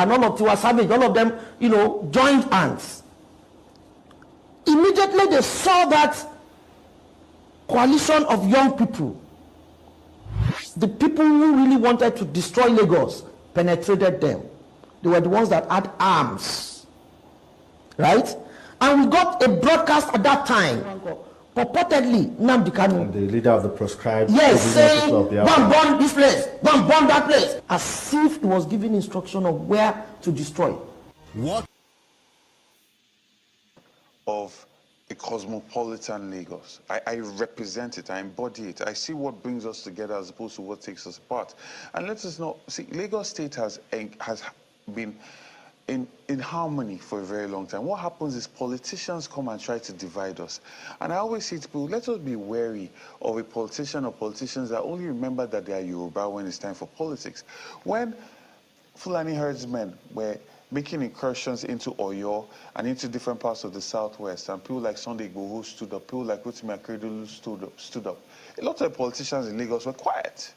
and all of Tiwa Savage, all of them, joined hands. Immediately they saw that coalition of young people, the people who really wanted to destroy Lagos, penetrated them. They were the ones that had arms, right? And we got a broadcast at that time, purportedly Nnamdi Kanu, the leader of the proscribed, yes, saying, go and burn this place, go and burn that place, as if he was giving instruction of where to destroy. What of a cosmopolitan Lagos? I represent it, I embody it. I see what brings us together as opposed to what takes us apart. And let us not see, Lagos State has been in harmony for a very long time. What happens is politicians come and try to divide us. And I always say to people, let us be wary of a politician or politicians that only remember that they are Yoruba when it's time for politics. When Fulani herdsmen were making incursions into Oyo and into different parts of the southwest, and people like Sunday Igboho stood up, people like Rotimi Akeredolu stood up. A lot of politicians in Lagos were quiet.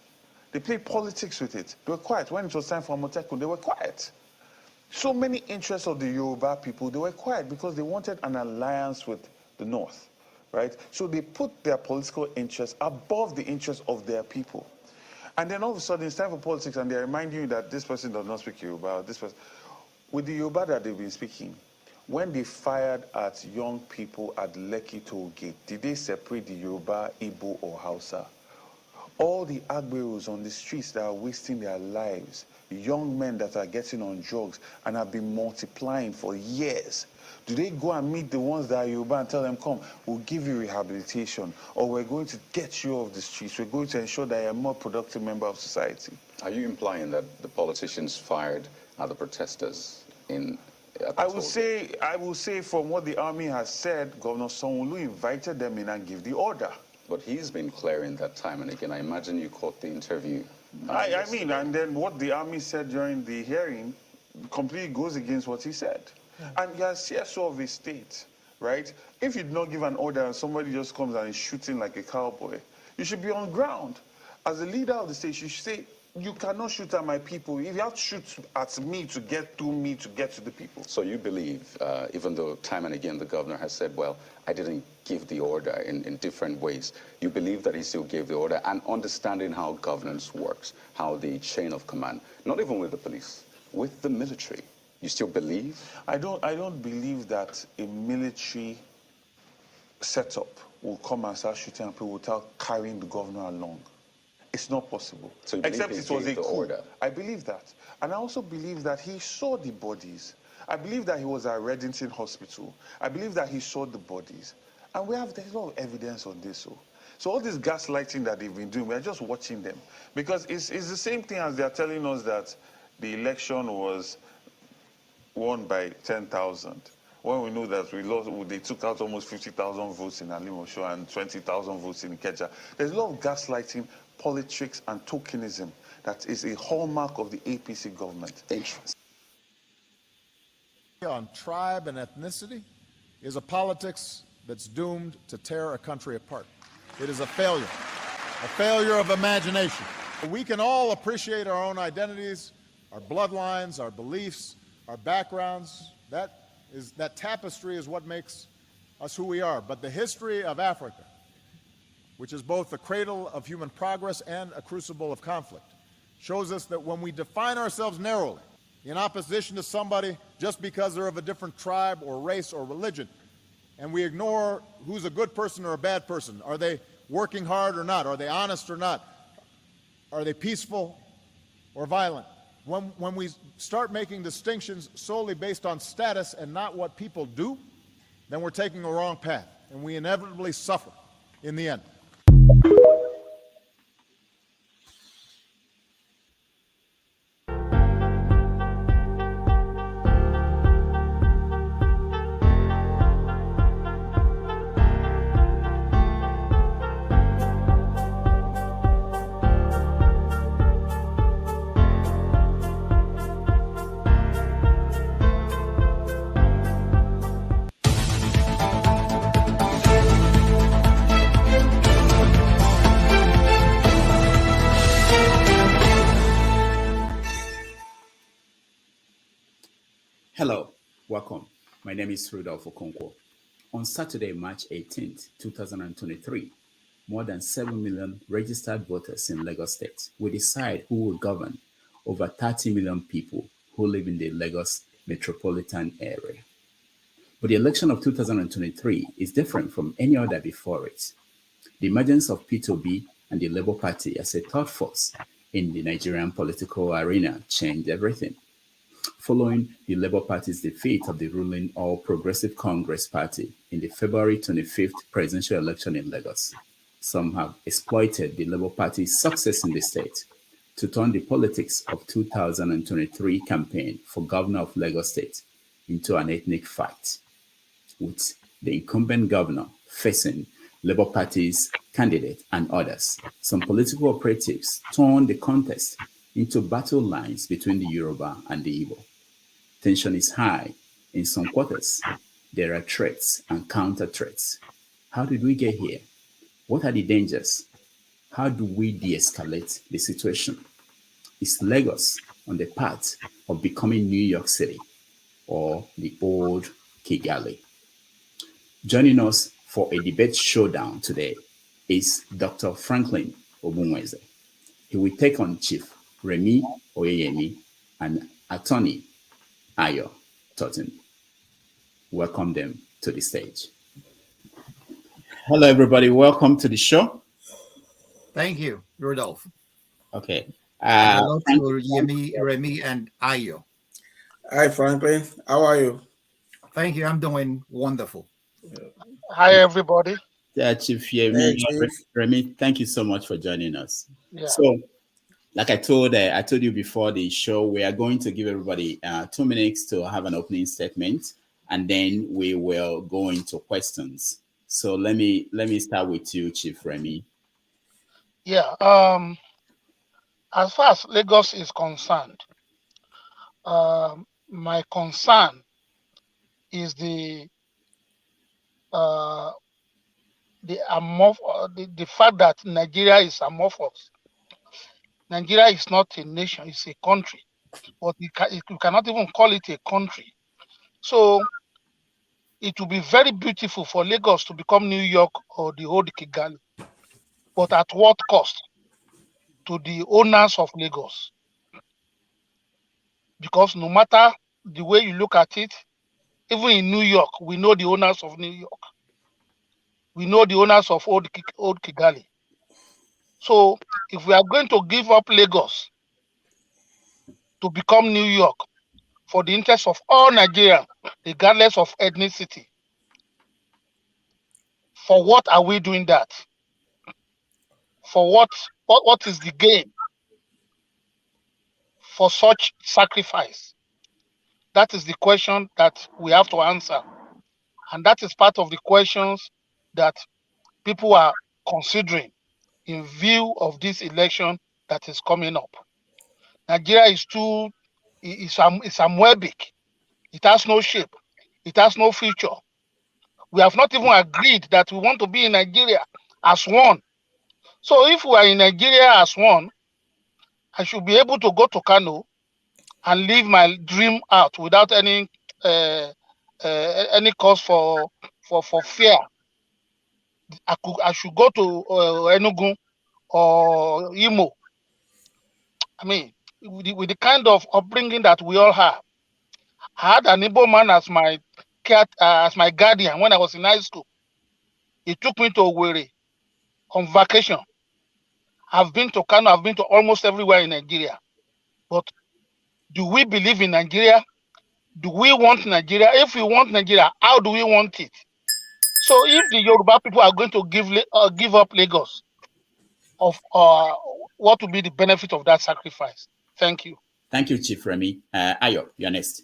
They played politics with it. They were quiet. When it was time for Amotekun, they were quiet. So many interests of the Yoruba people, they were quiet because they wanted an alliance with the North, right? So they put their political interests above the interests of their people. And then all of a sudden, it's time for politics, and they remind you that this person does not speak Yoruba, this person. With the Yoruba that they've been speaking, when they fired at young people at Lekki Toll Gate, did they separate the Yoruba, Igbo, or Hausa? All the Agberos on the streets that are wasting their lives, young men that are getting on drugs and have been multiplying for years, do they go and meet the ones that are Yoruba and tell them, come, we'll give you rehabilitation, or we're going to get you off the streets, we're going to ensure that you're a more productive member of society? Are you implying that the politicians fired at the protesters I will say from what the army has said, Governor Sanwo-Olu invited them in and gave the order. But he's been clearing that time and again. I imagine you caught the interview. I mean, and then what the army said during the hearing completely goes against what he said. Yeah. And you're a CSO of a state, right? If you did not give an order and somebody just comes and is shooting like a cowboy, you should be on ground. As a leader of the state, you should say, you cannot shoot at my people. If you have to shoot at me to get through me to get to the people. So you believe, even though time and again the governor has said, well, I didn't give the order in different ways, you believe that he still gave the order, and understanding how governance works, how the chain of command, not even with the police, with the military, you still believe? I don't believe that a military setup will come and start shooting at people without carrying the governor along. It's not possible. So except it was a coup. Order. I believe that. And I also believe that he saw the bodies. I believe that he was at Reddington Hospital. I believe that he saw the bodies. And there's a lot of evidence on this. So all this gaslighting that they've been doing, we're just watching them. Because it's the same thing as they're telling us that the election was won by 10,000. When we know that they took out almost 50,000 votes in Alimosho and 20,000 votes in Ikeja. There's a lot of gaslighting, politics, and tokenism that is a hallmark of the APC government. Interesting. On tribe and ethnicity is a politics that's doomed to tear a country apart. It is a failure of imagination. We can all appreciate our own identities, our bloodlines, our beliefs, our backgrounds. That tapestry is what makes us who we are. But the history of Africa, which is both the cradle of human progress and a crucible of conflict, shows us that when we define ourselves narrowly, in opposition to somebody just because they're of a different tribe or race or religion, and we ignore who's a good person or a bad person, are they working hard or not, are they honest or not, are they peaceful or violent, when we start making distinctions solely based on status and not what people do, then we're taking a wrong path, and we inevitably suffer in the end. Hello, welcome. My name is Rudolph Okonkwo. On Saturday, March 18th, 2023, more than 7 million registered voters in Lagos State will decide who will govern over 30 million people who live in the Lagos metropolitan area. But the election of 2023 is different from any other before it. The emergence of P2B and the Labour Party as a third force in the Nigerian political arena changed everything. Following the Labour Party's defeat of the ruling All Progressive Congress Party in the February 25th presidential election in Lagos, some have exploited the Labour Party's success in the state to turn the politics of 2023 campaign for governor of Lagos State into an ethnic fight, with the incumbent governor facing Labour Party's candidate and others. Some political operatives turned the contest into battle lines between the Yoruba and the Igbo. Tension is high in some quarters. There are threats and counter threats. How did we get here? What are the dangers? How do we de-escalate the situation? Is Lagos on the path of becoming New York City or the old Kigali? Joining us for a debate showdown today is Dr. Franklyne Ogbunewzeh. He will take on Chief Remi Oyeyemi and Attorney Ayo Turton. Welcome them to the stage. Hello, everybody. Welcome to the show. Thank you, Rudolph. Okay. Hello to Remi and Ayo. Hi, Franklin. How are you? Thank you. I'm doing wonderful. Hi, everybody. Yeah, Chief Remi, thank you so much for joining us. Yeah. So, like I told you before the show, we are going to give everybody 2 minutes to have an opening statement, and then we will go into questions. So let me start with you, Chief Remi. Yeah. As far as Lagos is concerned, my concern is the fact that Nigeria is amorphous. Nigeria is not a nation; it's a country, but you cannot even call it a country. So it will be very beautiful for Lagos to become New York or the old Kigali, but at what cost to the owners of Lagos? Because no matter the way you look at it, even in New York, we know the owners of New York. We know the owners of old Kigali. So if we are going to give up Lagos to become New York for the interest of all Nigerians, regardless of ethnicity, for what are we doing that? For what is the gain for such sacrifice? That is the question that we have to answer. And that is part of the questions that people are considering in view of this election that is coming up. Nigeria is amoebic. It has no shape. It has no future. We have not even agreed that we want to be in Nigeria as one. So if we are in Nigeria as one, I should be able to go to Kano and live my dream out without any cause for fear. I should go to Enugu or Imo. I mean, with the kind of upbringing that we all have. I had an Igbo man as my guardian when I was in high school. He took me to Owerri on vacation. I've been to Kano, I've been to almost everywhere in Nigeria. But do we believe in Nigeria? Do we want Nigeria? If we want Nigeria, how do we want it? So if the Yoruba people are going to give up Lagos, what will be the benefit of that sacrifice? Thank you. Thank you, Chief Remi. Ayo, you're next.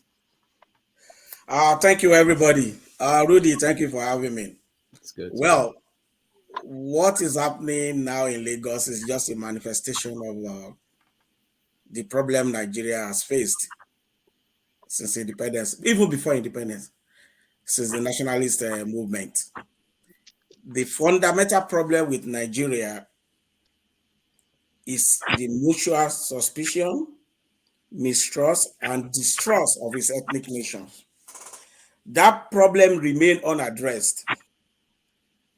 Thank you, everybody. Rudy, thank you for having me. It's good. Well, what is happening now in Lagos is just a manifestation of the problem Nigeria has faced since independence, even before independence, since the nationalist movement. The fundamental problem with Nigeria is the mutual suspicion mistrust, and distrust of his ethnic nations. That problem remained unaddressed.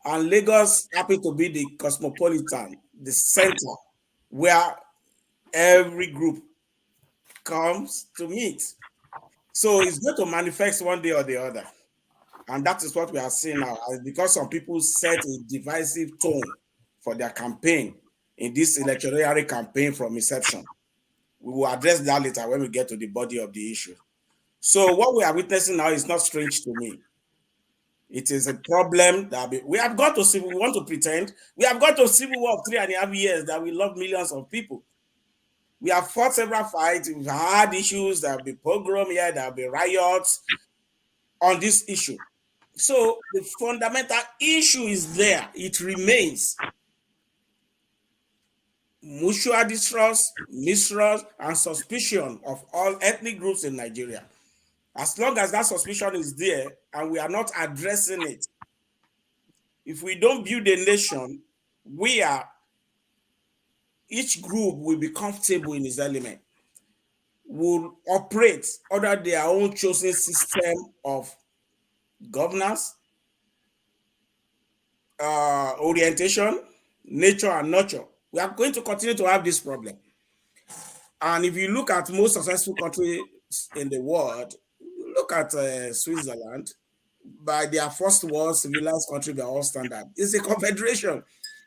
And Lagos happened to be the cosmopolitan, the center where every group comes to meet. So it's going to manifest one day or the other. And that is what we are seeing now. Because some people set a divisive tone for their campaign in this electoral campaign from inception. We will address that later when we get to the body of the issue. So what we are witnessing now is not strange to me. It is a problem that we have got to see. We want to pretend we have got to civil war of 3.5 years that we love millions of people. We have fought several fights. We've had issues. There will be pogrom here. There will be riots on this issue. So the fundamental issue is there. It remains. Mutual distrust, mistrust, and suspicion of all ethnic groups in Nigeria. As long as that suspicion is there and we are not addressing it, if we don't build a nation where each group will be comfortable in its element, will operate under their own chosen system of governance, orientation, nature, and nurture, we are going to continue to have this problem. And if you look at most successful countries in the world, look at Switzerland, by their first world civilized country by all standards. It's a confederation.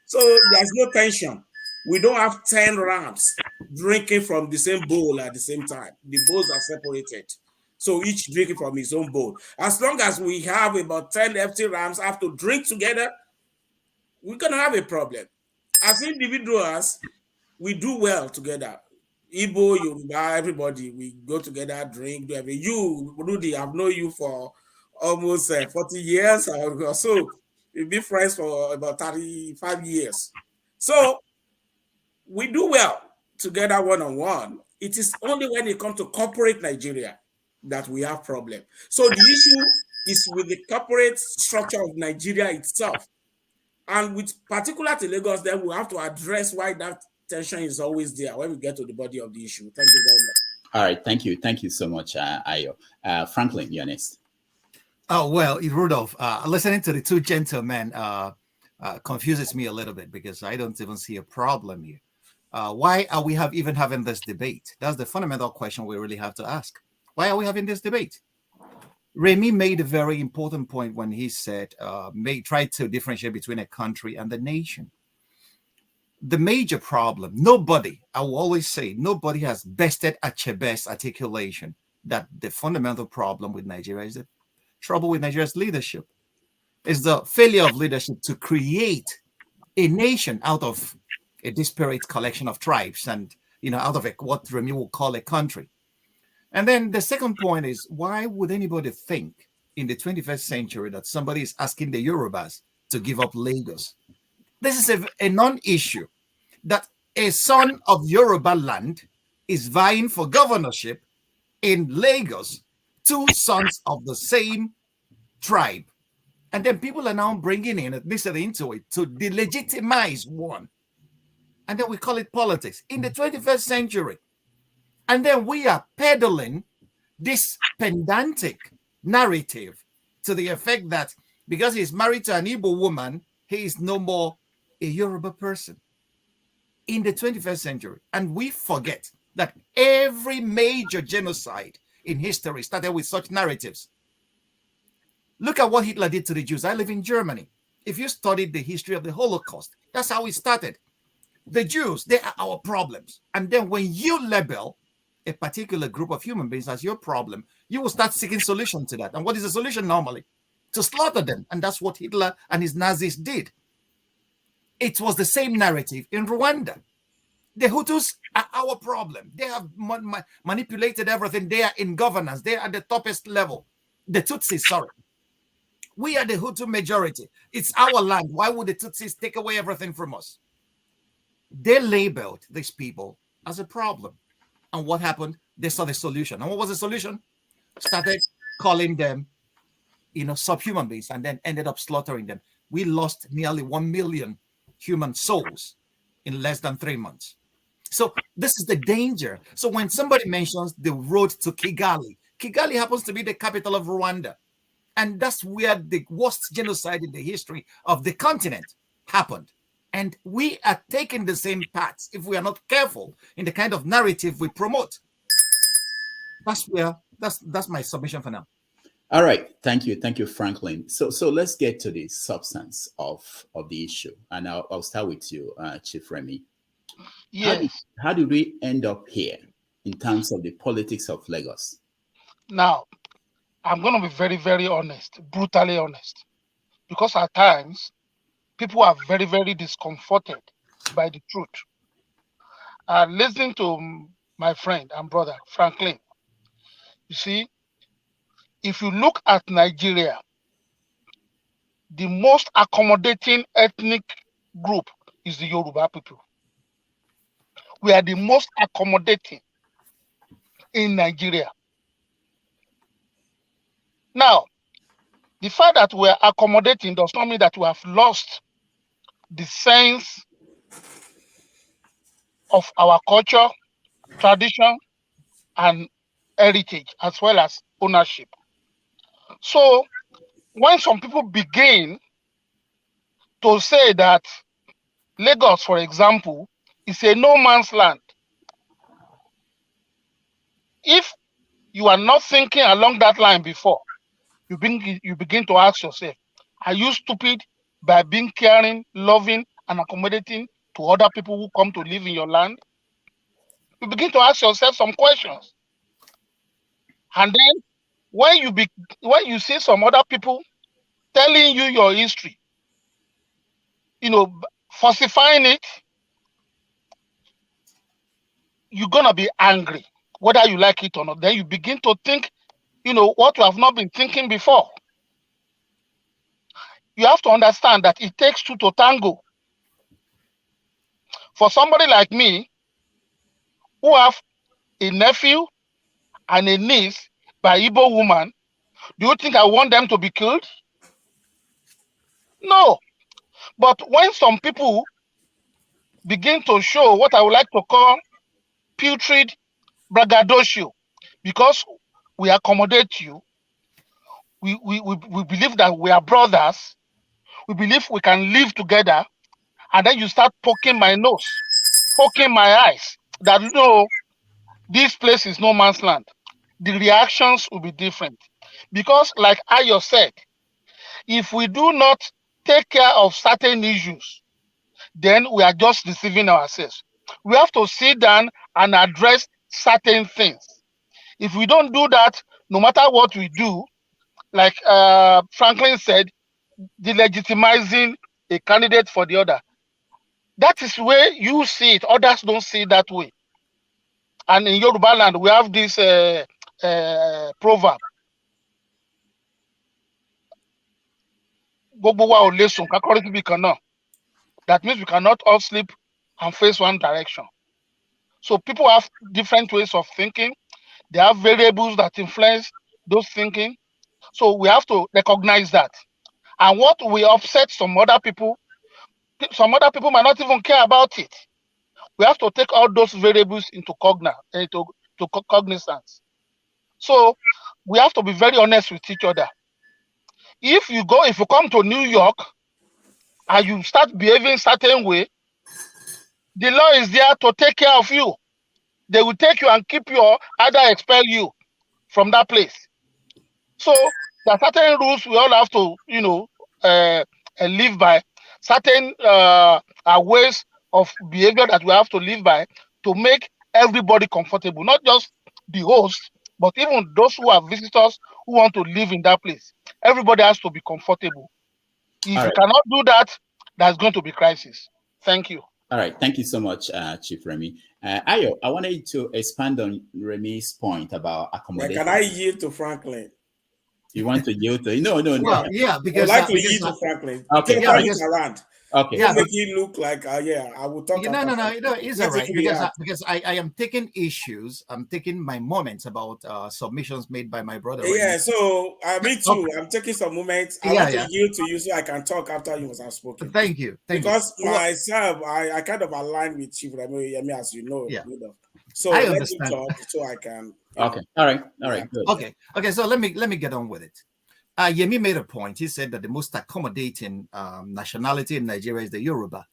So there's no tension. We don't have 10 rams drinking from the same bowl at the same time. The bowls are separated. So each drinking from his own bowl. As long as we have about 10 empty rams have to drink together, we're going to have a problem. As individuals, we do well together. Igbo, Yoruba, everybody, we go together, drink, do everything. You, Rudy, I've known you for almost 40 years or so. We've been friends for about 35 years. So we do well together one-on-one. It is only when it comes to corporate Nigeria that we have problem. So the issue is with the corporate structure of Nigeria itself. And with particular to Lagos, then we have to address why that tension is always there when we get to the body of the issue. Thank you very much. All right, thank you. Thank you so much, Ayo. Franklyne, you're next. Oh, well, Rudolph, listening to the two gentlemen confuses me a little bit because I don't even see a problem here. Why are we even having this debate? That's the fundamental question we really have to ask. Why are we having this debate? Remi made a very important point when he said, try to differentiate between a country and the nation. The major problem, I will always say, nobody has bested Achebe's articulation that the fundamental problem with Nigeria is the trouble with Nigeria's leadership. It's the failure of leadership to create a nation out of a disparate collection of tribes and, out of what Remi will call a country. And then the second point is, why would anybody think in the 21st century that somebody is asking the Yorubas to give up Lagos? This is a non-issue, that a son of Yoruba land is vying for governorship in Lagos, two sons of the same tribe. And then people are now bringing in ethnicity into it to delegitimize one. And then we call it politics in the 21st century. And then we are peddling this pedantic narrative to the effect that because he's married to an Igbo woman, he is no more a Yoruba person in the 21st century. And we forget that every major genocide in history started with such narratives. Look at what Hitler did to the Jews. I live in Germany. If you studied the history of the Holocaust, that's how it started. The Jews, they are our problems. And then when you label a particular group of human beings as your problem, you will start seeking solution to that. And what is the solution normally? To slaughter them. And that's what Hitler and his Nazis did. It was the same narrative in Rwanda. The Hutus are our problem. They have manipulated everything. They are in governance. They are at the toppest level. The Tutsis, sorry. We are the Hutu majority. It's our land. Why would the Tutsis take away everything from us? They labeled these people as a problem. And what happened? They saw the solution. And what was the solution? Started calling them, subhuman beings, and then ended up slaughtering them. We lost nearly 1 million human souls in less than 3 months. So this is the danger. So when somebody mentions the road to Kigali, Kigali happens to be the capital of Rwanda. And that's where the worst genocide in the history of the continent happened. And we are taking the same paths if we are not careful in the kind of narrative we promote. That's my submission for now. All right, thank you, Franklyne. So let's get to the substance of the issue, and I'll start with you, Chief Remi. Yes. How did we end up here in terms of the politics of Lagos? Now, I'm going to be very, very honest, brutally honest, because at times people are very, very discomforted by the truth. Listening to my friend and brother, Franklyne, you see, if you look at Nigeria, the most accommodating ethnic group is the Yoruba people. We are the most accommodating in Nigeria. Now, the fact that we are accommodating does not mean that we have lost the sense of our culture, tradition, and heritage, as well as ownership. So, when some people begin to say that Lagos, for example, is a no man's land, if you are not thinking along that line before, you begin to ask yourself, are you stupid by being caring, loving, and accommodating to other people who come to live in your land? You begin to ask yourself some questions. And then when you see some other people telling you your history, falsifying it, you're gonna be angry, whether you like it or not. Then you begin to think, what you have not been thinking before. You have to understand that it takes two to tango. For somebody like me, who have a nephew and a niece by Igbo woman, do you think I want them to be killed? No. But when some people begin to show what I would like to call putrid braggadocio, because we accommodate you, we believe that we are brothers, we believe we can live together, and then you start poking my nose, poking my eyes, that no, this place is no man's land. The reactions will be different. Because like Ayo said, if we do not take care of certain issues, then we are just deceiving ourselves. We have to sit down and address certain things. If we don't do that, no matter what we do, like Franklyne said, delegitimizing a candidate for the other. That is where you see it. Others don't see it that way. And in Yoruba land, we have this proverb. That means we cannot all sleep and face one direction. So people have different ways of thinking. They have variables that influence those thinking. So we have to recognize that. And what will upset some other people might not even care about it. We have to take all those variables into cognizance. So we have to be very honest with each other. If you come to New York and you start behaving certain way, the law is there to take care of you. They will take you and keep you or either expel you from that place. So there are certain rules we all have to, live by, certain ways of behavior that we have to live by to make everybody comfortable, not just the host, but even those who are visitors who want to live in that place. Everybody has to be comfortable. If you cannot do that, there's going to be crisis. Thank you. All right. Thank you so much, Chief Remi. Ayo, I wanted you to expand on Remi's point about accommodation. Can I yield to Franklyne? You want to yield to? No. Well, yeah, because I'd like to yield to Franklyne. Okay. Around. Okay. Yeah, Don't make it look like, yeah, I will talk no, after. no, no, it's all Let right it because react. I am taking issues. I'm taking my moments about submissions made by my brother Yeah, Remy. so me too. Okay. I'm taking some moments. I Yeah, want to yeah. yield to you so I can talk after you must have spoken. Thank you, thank you. Because myself, I kind of align with Chief Remi Oyeyemi, as you know. Yeah, So I let him understand. talk so I can, Okay. All right. All right. react. Good. Okay, okay. So let me get on with it. Yemi made a point. He said that the most accommodating nationality in Nigeria is the Yoruba.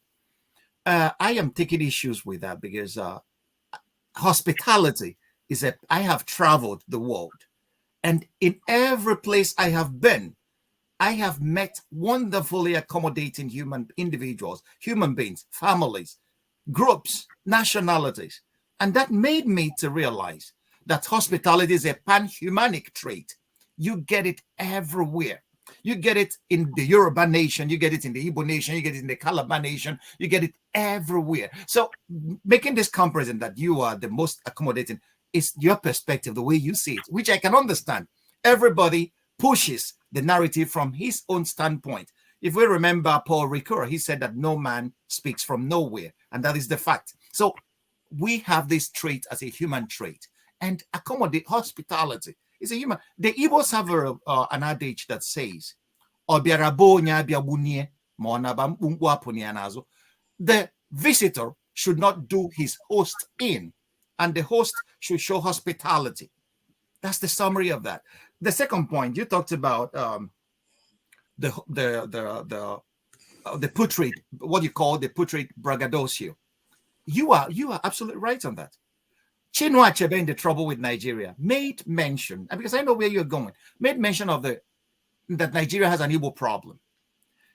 I am taking issues with that because hospitality is a. I have traveled the world, and in every place I have been, I have met wonderfully accommodating human individuals, human beings, families, groups, nationalities. And that made me to realize that hospitality is a pan-humanic trait. You get it everywhere. You get it in the Yoruba nation, you get it in the Igbo nation, you get it in the Calabar nation, you get it everywhere. So making this comparison that you are the most accommodating is your perspective, the way you see it, which I can understand. Everybody pushes the narrative from his own standpoint. If we remember Paul Ricoeur, he said that no man speaks from nowhere, and that is the fact. So we have this trait as a human trait, and accommodate hospitality is a human. The Igbos have an adage that says, the visitor should not do his host in, and the host should show hospitality. That's the summary of that. The second point, you talked about the putrid, what you call the putrid braggadocio. You are absolutely right on that. Chinua Achebe, in The Trouble with Nigeria, made mention, and because I know where you're going, made mention of that Nigeria has an Igbo problem.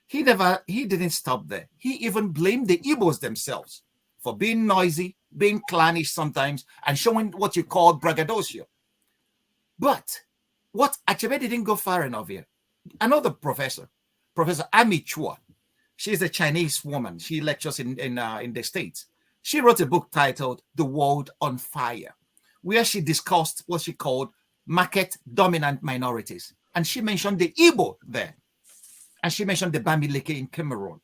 He didn't stop there. He even blamed the Igbos themselves for being noisy, being clannish sometimes, and showing what you call braggadocio. But what Achebe didn't go far enough here. Another professor, Professor Ami Chua, she's a Chinese woman. She lectures in the States. She wrote a book titled The World on Fire, where she discussed what she called market-dominant minorities. And she mentioned the Igbo there. And she mentioned the Bamileke in Cameroon.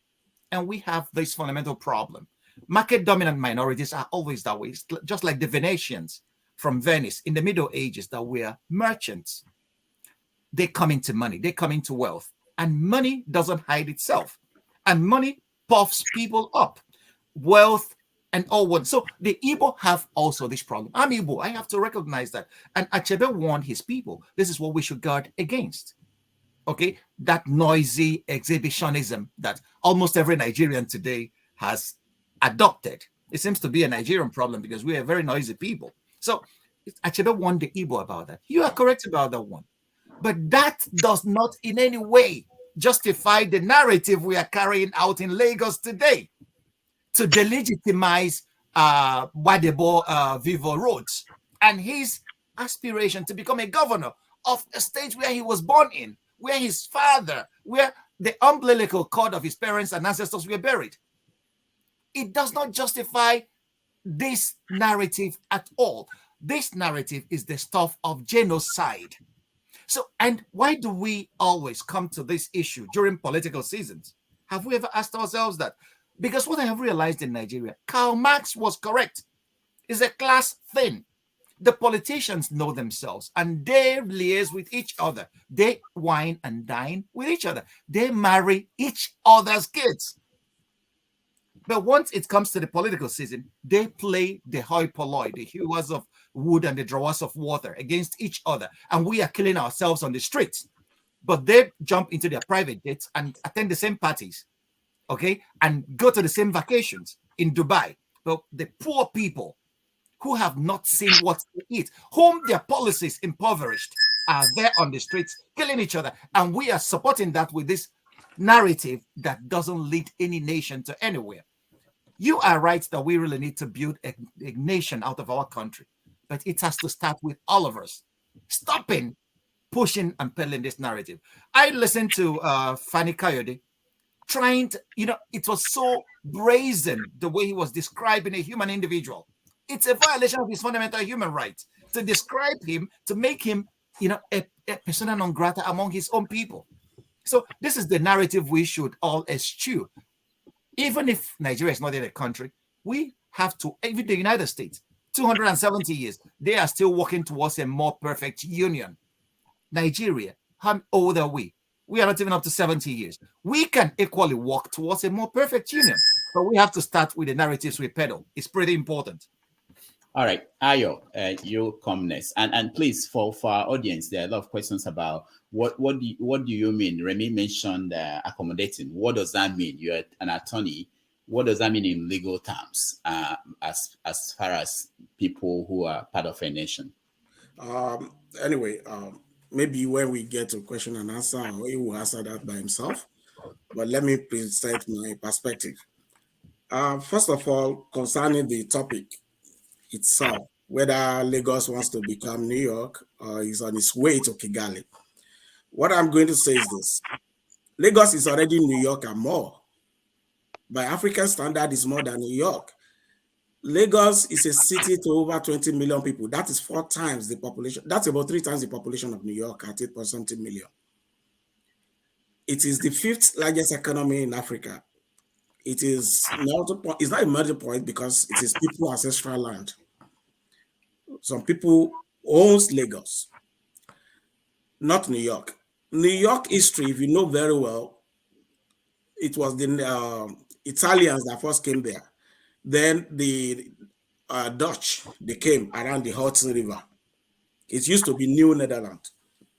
And we have this fundamental problem. Market-dominant minorities are always that way. It's just like the Venetians from Venice in the Middle Ages that were merchants. They come into money. They come into wealth. And money doesn't hide itself. And money puffs people up. Wealth and all one. So the Igbo have also this problem. I'm Igbo. I have to recognize that. And Achebe warned his people. This is what we should guard against. Okay? That noisy exhibitionism that almost every Nigerian today has adopted. It seems to be a Nigerian problem because we are very noisy people. So Achebe warned the Igbo about that. You are correct about that one. But that does not in any way justify the narrative we are carrying out in Lagos today to delegitimize Wadebo Vivo Rhodes and his aspiration to become a governor of a state where he was born in, where his father, where the umbilical cord of his parents and ancestors were buried. It does not justify this narrative at all. This narrative is the stuff of genocide. So, and why do we always come to this issue during political seasons? Have we ever asked ourselves that? Because what I have realized in Nigeria, Karl Marx was correct. It's a class thing. The politicians know themselves and they liaise with each other. They wine and dine with each other. They marry each other's kids. But once it comes to the political season, they play the hoi polloi, the hewers of wood and the drawers of water against each other. And we are killing ourselves on the streets. But they jump into their private jets and attend the same parties, okay, and go to the same vacations in Dubai. But the poor people who have not seen what to eat, whom their policies impoverished, are there on the streets killing each other. And we are supporting that with this narrative that doesn't lead any nation to anywhere. You are right that we really need to build a nation out of our country, but it has to start with all of us stopping, pushing, and peddling this narrative. I listened to Fani Kayode trying to, it was so brazen the way he was describing a human individual. It's a violation of his fundamental human rights to describe him, to make him, a persona non grata among his own people. So this is the narrative we should all eschew. Even if Nigeria is not yet a country, we have to, even the United States, 270 years, they are still working towards a more perfect union. Nigeria, how old are we? We are not even up to 70 years. We can equally walk towards a more perfect union. But we have to start with the narratives we peddle. It's pretty important. All right, Ayo, you come next, and please for our audience, there are a lot of questions about what do you mean? Remi mentioned accommodating. What does that mean? You're an attorney. What does that mean in legal terms, as far as people who are part of a nation? Anyway, maybe when we get to question and answer, he will answer that by himself. But let me present my perspective. First of all, concerning the topic itself, whether Lagos wants to become New York or is on its way to Kigali, what I'm going to say is this. Lagos is already New York and more. By African standard, is more than New York. Lagos is a city to over 20 million people. That is 4 times the population. That's about 3 times the population of New York at 8.something million. It is the 5th largest economy in Africa. It is it's not a major point because it is people's ancestral land. Some people owns Lagos, not New York. New York history, if you know very well, it was the Italians that first came there. Then the Dutch, they came around the Hudson River. It used to be New Netherlands,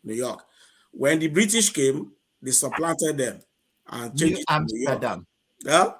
New York. When the British came, they supplanted them and changed it to New York. Yeah?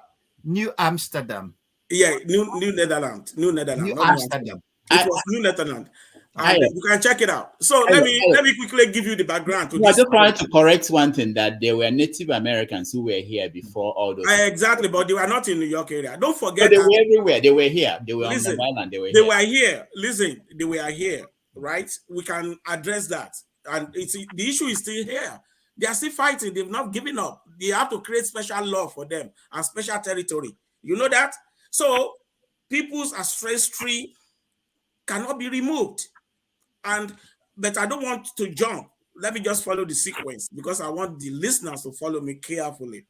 New Amsterdam. Yeah, New Netherlands. New Netherlands. New Amsterdam. It was New Netherlands. And you can check it out. So let me quickly give you the background to this. I just wanted to correct one thing, that there were Native Americans who were here before all those. Exactly, but they were not in New York area. Don't forget. But they were everywhere. They were here. They were on the island. They were here. Listen, they were here, right? We can address that. And the issue is still here. They are still fighting. They've not given up. They have to create special law for them and special territory. You know that? So people's ancestry cannot be removed. But I don't want to jump. Let me just follow the sequence because I want the listeners to follow me carefully.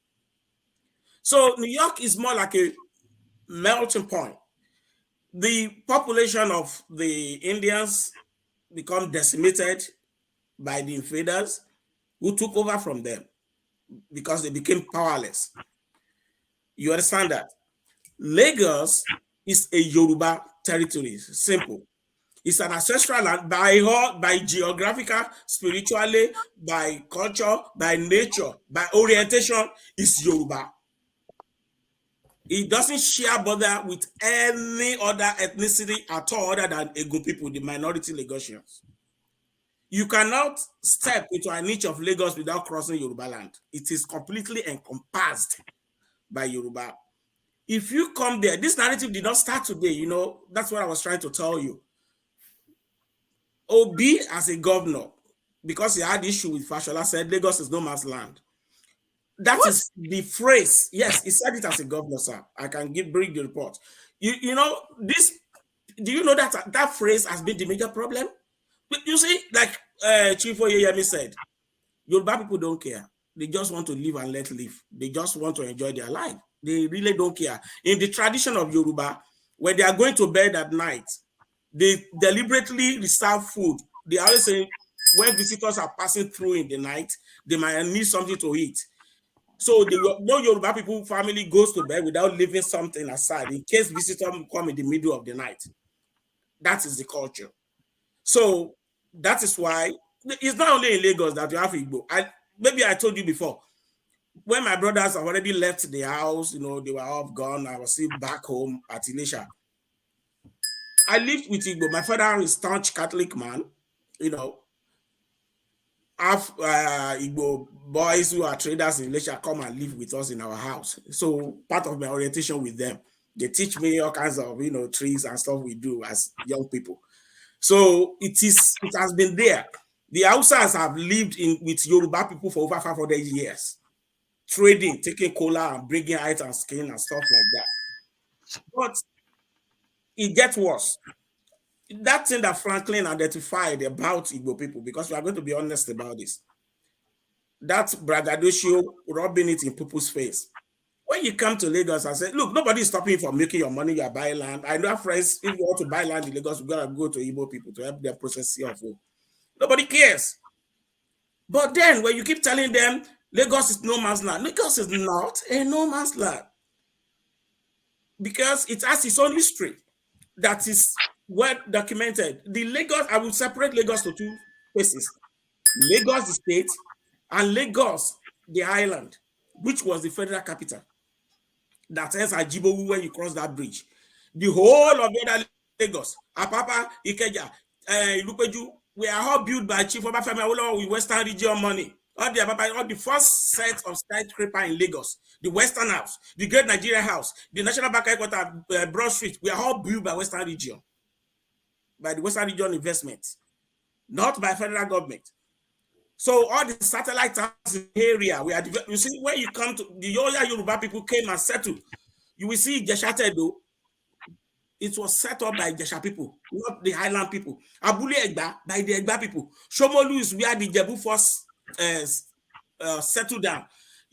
So New York is more like a melting point. The population of the Indians become decimated by the invaders who took over from them because they became powerless. You understand that? Lagos is a Yoruba territory. Simple. It's an ancestral land by geographical, spiritually, by culture, by nature, by orientation, is Yoruba. It doesn't share border with any other ethnicity at all other than Egun people, the minority Lagosians. You cannot step into a niche of Lagos without crossing Yoruba land. It is completely encompassed by Yoruba. If you come there, this narrative did not start today, you know, that's what I was trying to tell you. Obi as a governor, because he had issue with Fashola, said Lagos is no man's land. That is the phrase. Yes, he said it as a governor, sir. I can bring the report. You know, this, do you know that that phrase has been the major problem? You see, like Chief Oyeyemi said, Yoruba people don't care. They just want to live and let live. They just want to enjoy their life. They really don't care. In the tradition of Yoruba, when they are going to bed at night, they deliberately reserve food. They always say when visitors are passing through in the night, they might need something to eat. So no Yoruba people family goes to bed without leaving something aside in case visitors come in the middle of the night. That is the culture. So that is why it's not only in Lagos that you have Igbo. Maybe I told you before, when my brothers have already left the house, you know, they were all gone. I was still back home at Ilesha. I lived with Igbo. My father is a staunch Catholic man, you know. Have Igbo boys who are traders in Ilesha come and live with us in our house. So part of my orientation with them, they teach me all kinds of, you know, trees and stuff we do as young people. So it has been there. The Hausas have lived with Yoruba people for over 500 years, trading, taking cola and bringing height and skin and stuff like that. But it gets worse. That thing that Franklyne identified about Igbo people, because we are going to be honest about this, that braggadocio rubbing it in people's face When you come to Lagos and say, look, nobody is stopping you from making your money, you are buying land. I know friends, if you want to buy land in Lagos, you gotta go to Igbo people to help them process CFO. Nobody cares. But then when you keep telling them Lagos is no man's land, Lagos is not a no man's land. Because it has its own history that is well documented. The Lagos, I will separate Lagos to two places. Lagos the state and Lagos the island, which was the federal capital. That ends at Jibowu when you cross that bridge. The whole of the other Lagos, Apapa, Ikeja, Ilupeju, we are all built by Chief Obafemi Awolowo with Western Region money. All the first set of skyscraper in Lagos, the Western House, the Great Nigeria House, the National Bank Headquarters, Broad Street, we are all built by Western Region, by the Western Region investment, not by federal government. So all the satellite towns in the area, we are, you see, when you come to the Yoya Yoruba people came and settled, you will see Jesha Tedo. It was set up by Jesha people, not the Highland people. Abule Egba by the Egba people. Shomolu is where the Jebu first settled down.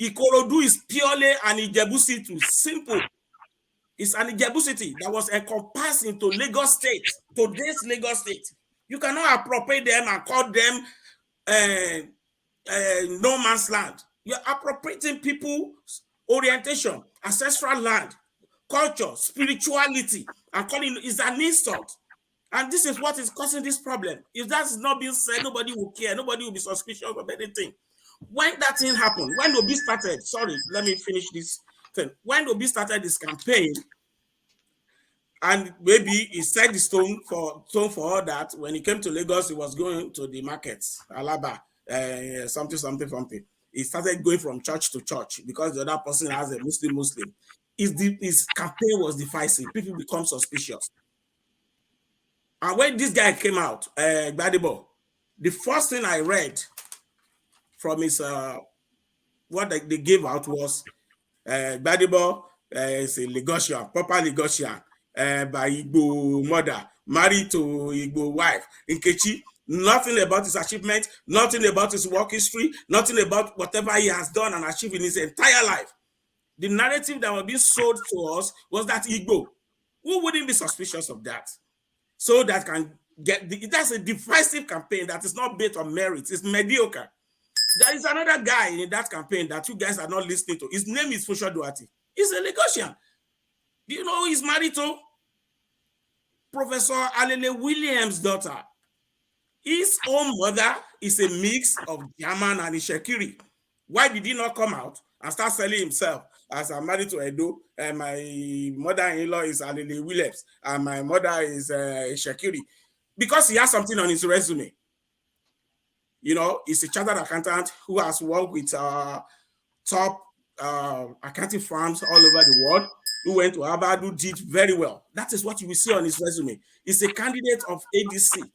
Ikorodu is purely an Ijebu city, simple. It's an Ijebu city that was encompassed into Lagos State, today's Lagos State. You cannot appropriate them and call them no man's land. You're appropriating people's orientation, ancestral land, culture, spirituality, and calling it is an insult. And this is what is causing this problem. If that's not being said, nobody will care. Nobody will be suspicious of anything. When that thing happened, when Obi started, sorry, let me finish this thing. When Obi started this campaign, and maybe he set the stone for all that. When he came to Lagos, he was going to the markets, Alaba, something. He started going from church to church because the other person has a Muslim. His campaign was divisive. People become suspicious. And when this guy came out, Gbadebo, the first thing I read from his what they gave out was Gbadebo is a Lagosian, proper Lagosian. By Igbo mother, married to Igbo wife. Nkechi, nothing about his achievement, nothing about his work history, nothing about whatever he has done and achieved in his entire life. The narrative that was being sold to us was that Igbo. Who wouldn't be suspicious of that? So that can get, that's a divisive campaign that is not based on merit, it's mediocre. There is another guy in that campaign that you guys are not listening to. His name is Fusha Duarte. He's a Lagosian. Do you know he's married to Professor Alele Williams' daughter? His own mother is a mix of German and Ishekiri. Why did he not come out and start selling himself as I'm married to Edo, and my mother-in-law is Alele Williams, and my mother is Ishekiri? Because he has something on his resume. You know, he's a chartered accountant who has worked with top accounting firms all over the world, who went to Harvard, who did very well. That is what you will see on his resume. He's a candidate of ADC.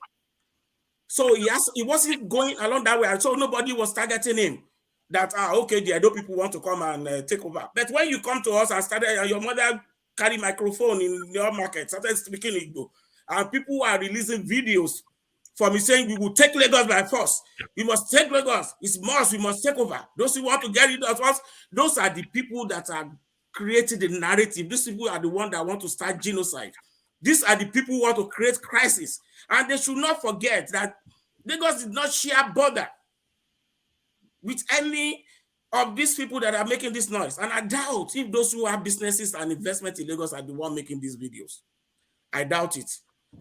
So he wasn't going along that way. So nobody was targeting him. That, okay, the Edo people want to come and take over. But when you come to us and started, your mother carry microphone in your market, started speaking Igbo, and people are releasing videos for me saying we will take Lagos by force. We must take Lagos. It's must. We must take over. Those who want to get rid of us, those are the people that are creating the narrative. These people are the ones that want to start genocide. These are the people who want to create crisis. And they should not forget that Lagos did not share border with any of these people that are making this noise. And I doubt if those who have businesses and investment in Lagos are the one making these videos. I doubt it.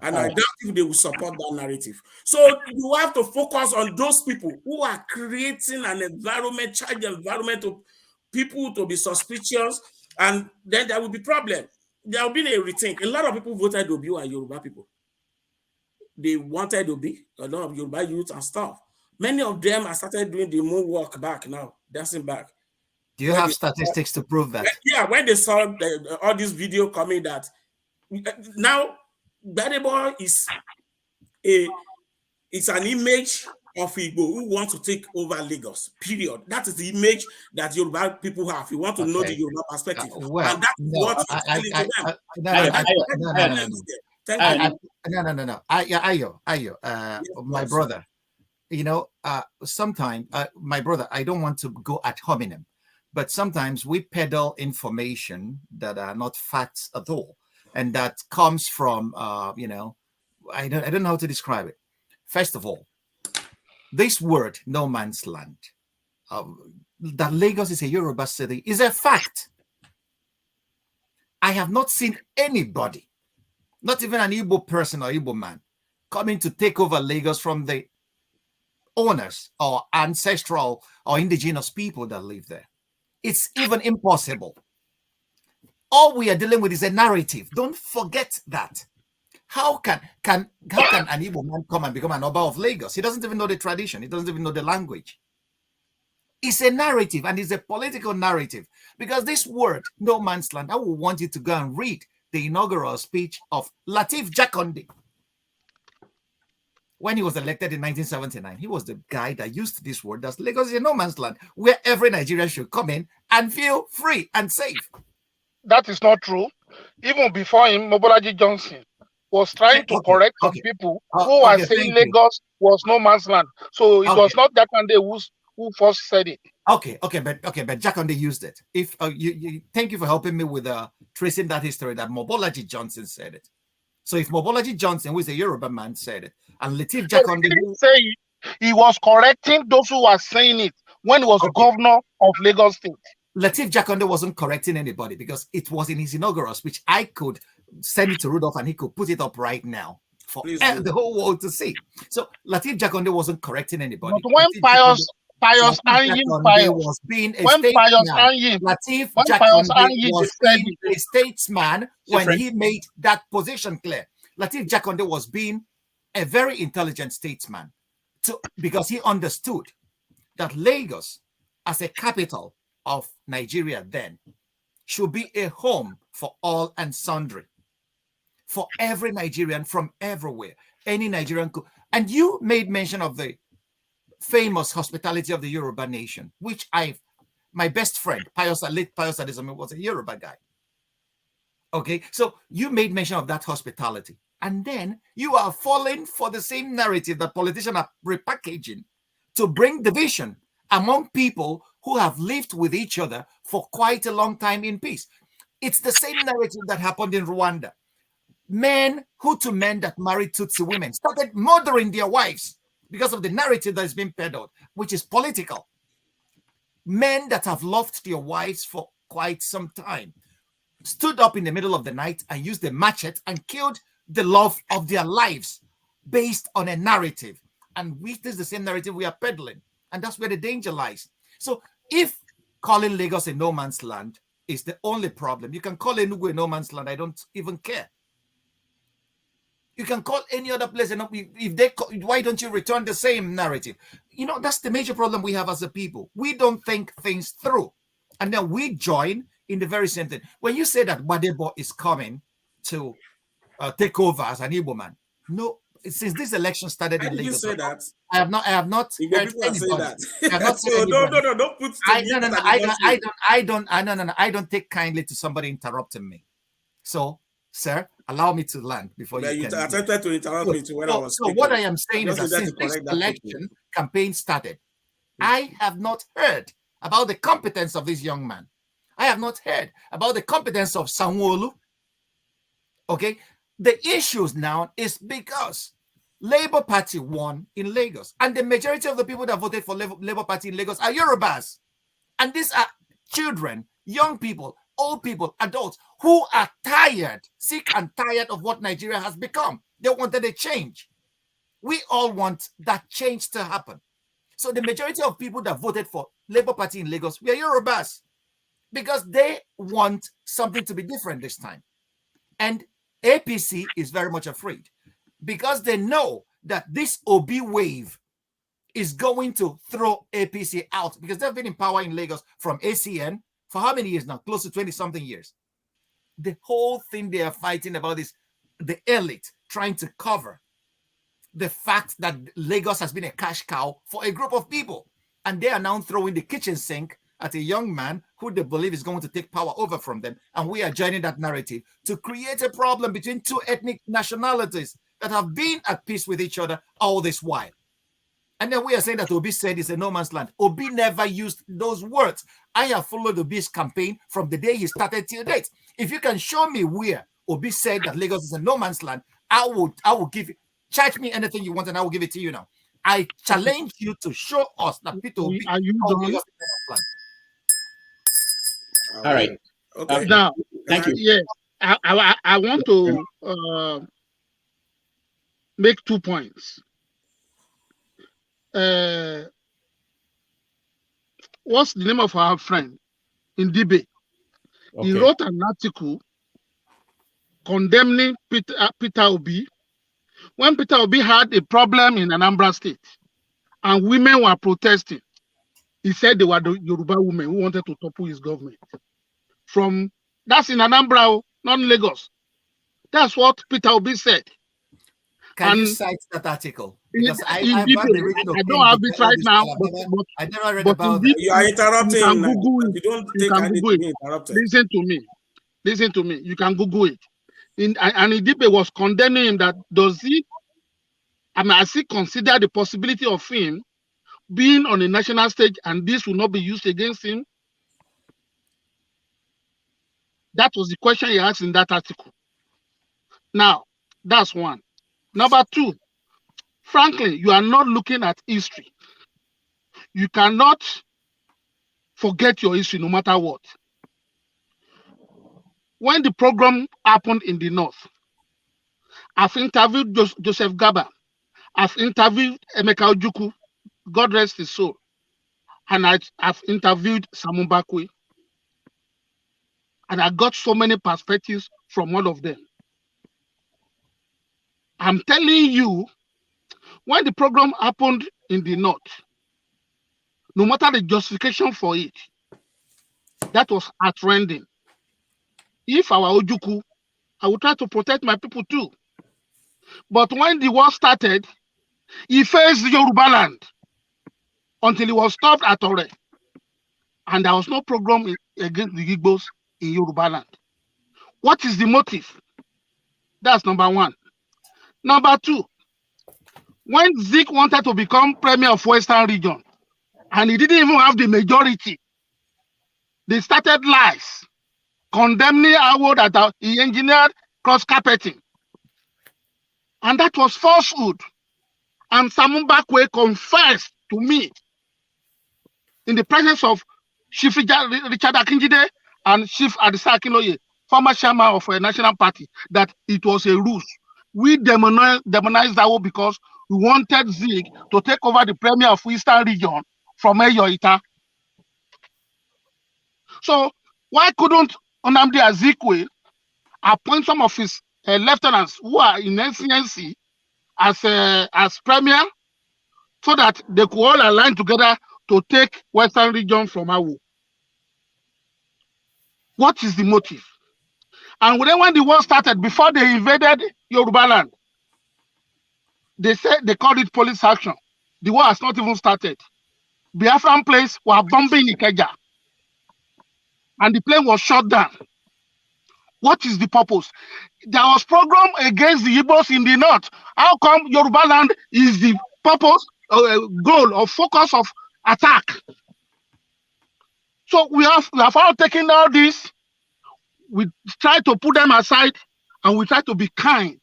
And I doubt if they will support that narrative. So you have to focus on those people who are creating an environment, child environment of people to be suspicious, and then there will be problem. There will be a rethink. A lot of people voted Obi and Yoruba people. They wanted Obi, a lot of Yoruba youth and stuff. Many of them have started doing the moonwalk back now, dancing back. Do you have statistics to prove that? Yeah, when they saw all this video coming that now Gbadebo is an image of Igbo who wants to take over Lagos, period. That is the image that Yoruba people have. You want to know the Yoruba perspective. Well, and that's what you're telling to them. Ayo, my brother, you know, sometimes, my brother, I don't want to go ad hominem, but sometimes we peddle information that are not facts at all, and that comes from you know, I don't know how to describe it. First of all, this word "no man's land," that Lagos is a Yoruba city, is a fact. I have not seen anybody, not even an Igbo person or Igbo man, coming to take over Lagos from the owners or ancestral or indigenous people that live there. It's even impossible. All we are dealing with is a narrative. Don't forget that. How can an Igbo man come and become an Oba of Lagos? He doesn't even know the tradition. He doesn't even know the language. It's a narrative, and it's a political narrative, because this word, no man's land, I would want you to go and read the inaugural speech of Lateef Jakonde. When he was elected in 1979, he was the guy that used this word, that Lagos is a no man's land, where every Nigerian should come in and feel free and safe. That is not true. Even before him, Mobolaji Johnson was trying to correct some people who are saying Lagos was no man's land. So it was not Jakonde who first said it. But Jakonde used it. If thank you for helping me with tracing that history, that Mobolaji Johnson said it. So if Mobolaji Johnson, who is a Yoruba man, said it, and Lateef Jakonde say he was correcting those who were saying it when he was governor of Lagos State. Lateef Jakonde wasn't correcting anybody, because it was in his inaugural speech. I could send it to Rudolph and he could put it up right now for the whole world to see. So Lateef Jakonde wasn't correcting anybody. But when Pius Anyin was being a statesman, Lateef Jakonde was being a statesman when he made that position clear. Lateef Jakonde was being a very intelligent statesman, because he understood that Lagos, as a capital of Nigeria then, should be a home for all and sundry, for every Nigerian from everywhere. Any Nigerian could. And you made mention of the famous hospitality of the Yoruba nation, which my best friend, late Pius Adesami, was a Yoruba guy. Okay, so you made mention of that hospitality. And then you are falling for the same narrative that politicians are repackaging to bring division among people who have lived with each other for quite a long time in peace. It's the same narrative that happened in Rwanda. Hutu men that married Tutsi women started murdering their wives because of the narrative that is being peddled, which is political. Men that have loved their wives for quite some time stood up in the middle of the night and used the machete and killed the love of their lives based on a narrative. And this is the same narrative we are peddling. And that's where the danger lies. So if calling Lagos a no man's land is the only problem, you can call Enugu a no man's land. I don't even care. You can call any other place, and why don't you return the same narrative? You know, that's the major problem we have as a people. We don't think things through. And then we join in the very same thing. When you say that Wadebo is coming to take over as an Igbo man, no, since this election started in Lagos, you say that? I have not heard anybody. I have not said no, don't put I don't take kindly to somebody interrupting me. So, sir, allow me to land before you can. Attempted to interrupt me when I was speaking. So what I am saying is that since this election campaign started, I have not heard about the competence of this young man. I have not heard about the competence of Sanwo-Olu. Okay, the issues now is because Labour Party won in Lagos, and the majority of the people that voted for Labour Party in Lagos are Yorubas, and these are children, young people, old people, adults who are tired, sick and tired of what Nigeria has become. They wanted a change. We all want that change to happen. So the majority of people that voted for Labour Party in Lagos were Yorubas, because they want something to be different this time. And APC is very much afraid, because they know that this Obi wave is going to throw APC out, because they've been in power in Lagos from ACN for how many years now? Close to 20-something years. The whole thing they are fighting about is the elite trying to cover the fact that Lagos has been a cash cow for a group of people. And they are now throwing the kitchen sink at a young man who they believe is going to take power over from them. And we are joining that narrative to create a problem between two ethnic nationalities that have been at peace with each other all this while. And then we are saying that Obi said it's a no man's land. Obi never used those words. I have followed Obi's campaign from the day he started till date. If you can show me where Obi said that Lagos is a no man's land, I will give it. Charge me anything you want, and I will give it to you now. I challenge you to show us that Peter Obi Are you called done? Lagos a no man's land. All right. Okay. Now, Thank you. yes, I want to make 2 points. What's the name of our friend in Dibe? Okay. He wrote an article condemning Peter Obi when Peter Obi had a problem in Anambra State and women were protesting. He said they were the Yoruba women who wanted to topple his government. That's in Anambra, not in Lagos. That's what Peter Obi said. Can you cite that article? Because I don't have it right now, but I never read about that. You are interrupting. You can Google it. You don't You take can anything Google it. to be interrupted. Listen to me. You can Google it. And Idipe was condemning him that has he considered the possibility of him being on a national stage and this will not be used against him? That was the question he asked in that article. Now, that's one. Number two, frankly, you are not looking at history. You cannot forget your history no matter what. When the program happened in the North, I've interviewed Joseph Gaba. I've interviewed Emeka Ojukwu, God rest his soul. And I've interviewed Samu Bakwe. And I got so many perspectives from all of them. I'm telling you, when the program happened in the North, no matter the justification for it, that was heartrending. If I were Ojukwu, I would try to protect my people too. But when the war started, he faced Yoruba land until he was stopped at Ore. And there was no program against the Igbos in Yoruba land. What is the motive? That's number one. Number two, when Zik wanted to become premier of Western region, and he didn't even have the majority, they started lies, condemning Awo that he engineered cross-carpeting. And that was falsehood. And Samu Bakwe confessed to me in the presence of Chief Richard Akinjide and Chief Adisa Akinloye, former chairman of a national party, that it was a ruse. We demonized Awo because we wanted Zig to take over the premier of Eastern region from Eyoita. So why couldn't Nnamdi Azikiwe appoint some of his lieutenants who are in NCNC as premier, so that they could all align together to take Western region from Awo? What is the motive? And then when the war started, before they invaded Yoruba land, they said they called it police action. The war has not even started. Biafran planes were bombing Ikeja, and the plane was shot down. What is the purpose? There was program against the Igbos in the North. How come Yoruba land is the purpose, goal, or focus of attack? So we have all taken all this. We try to put them aside, and we try to be kind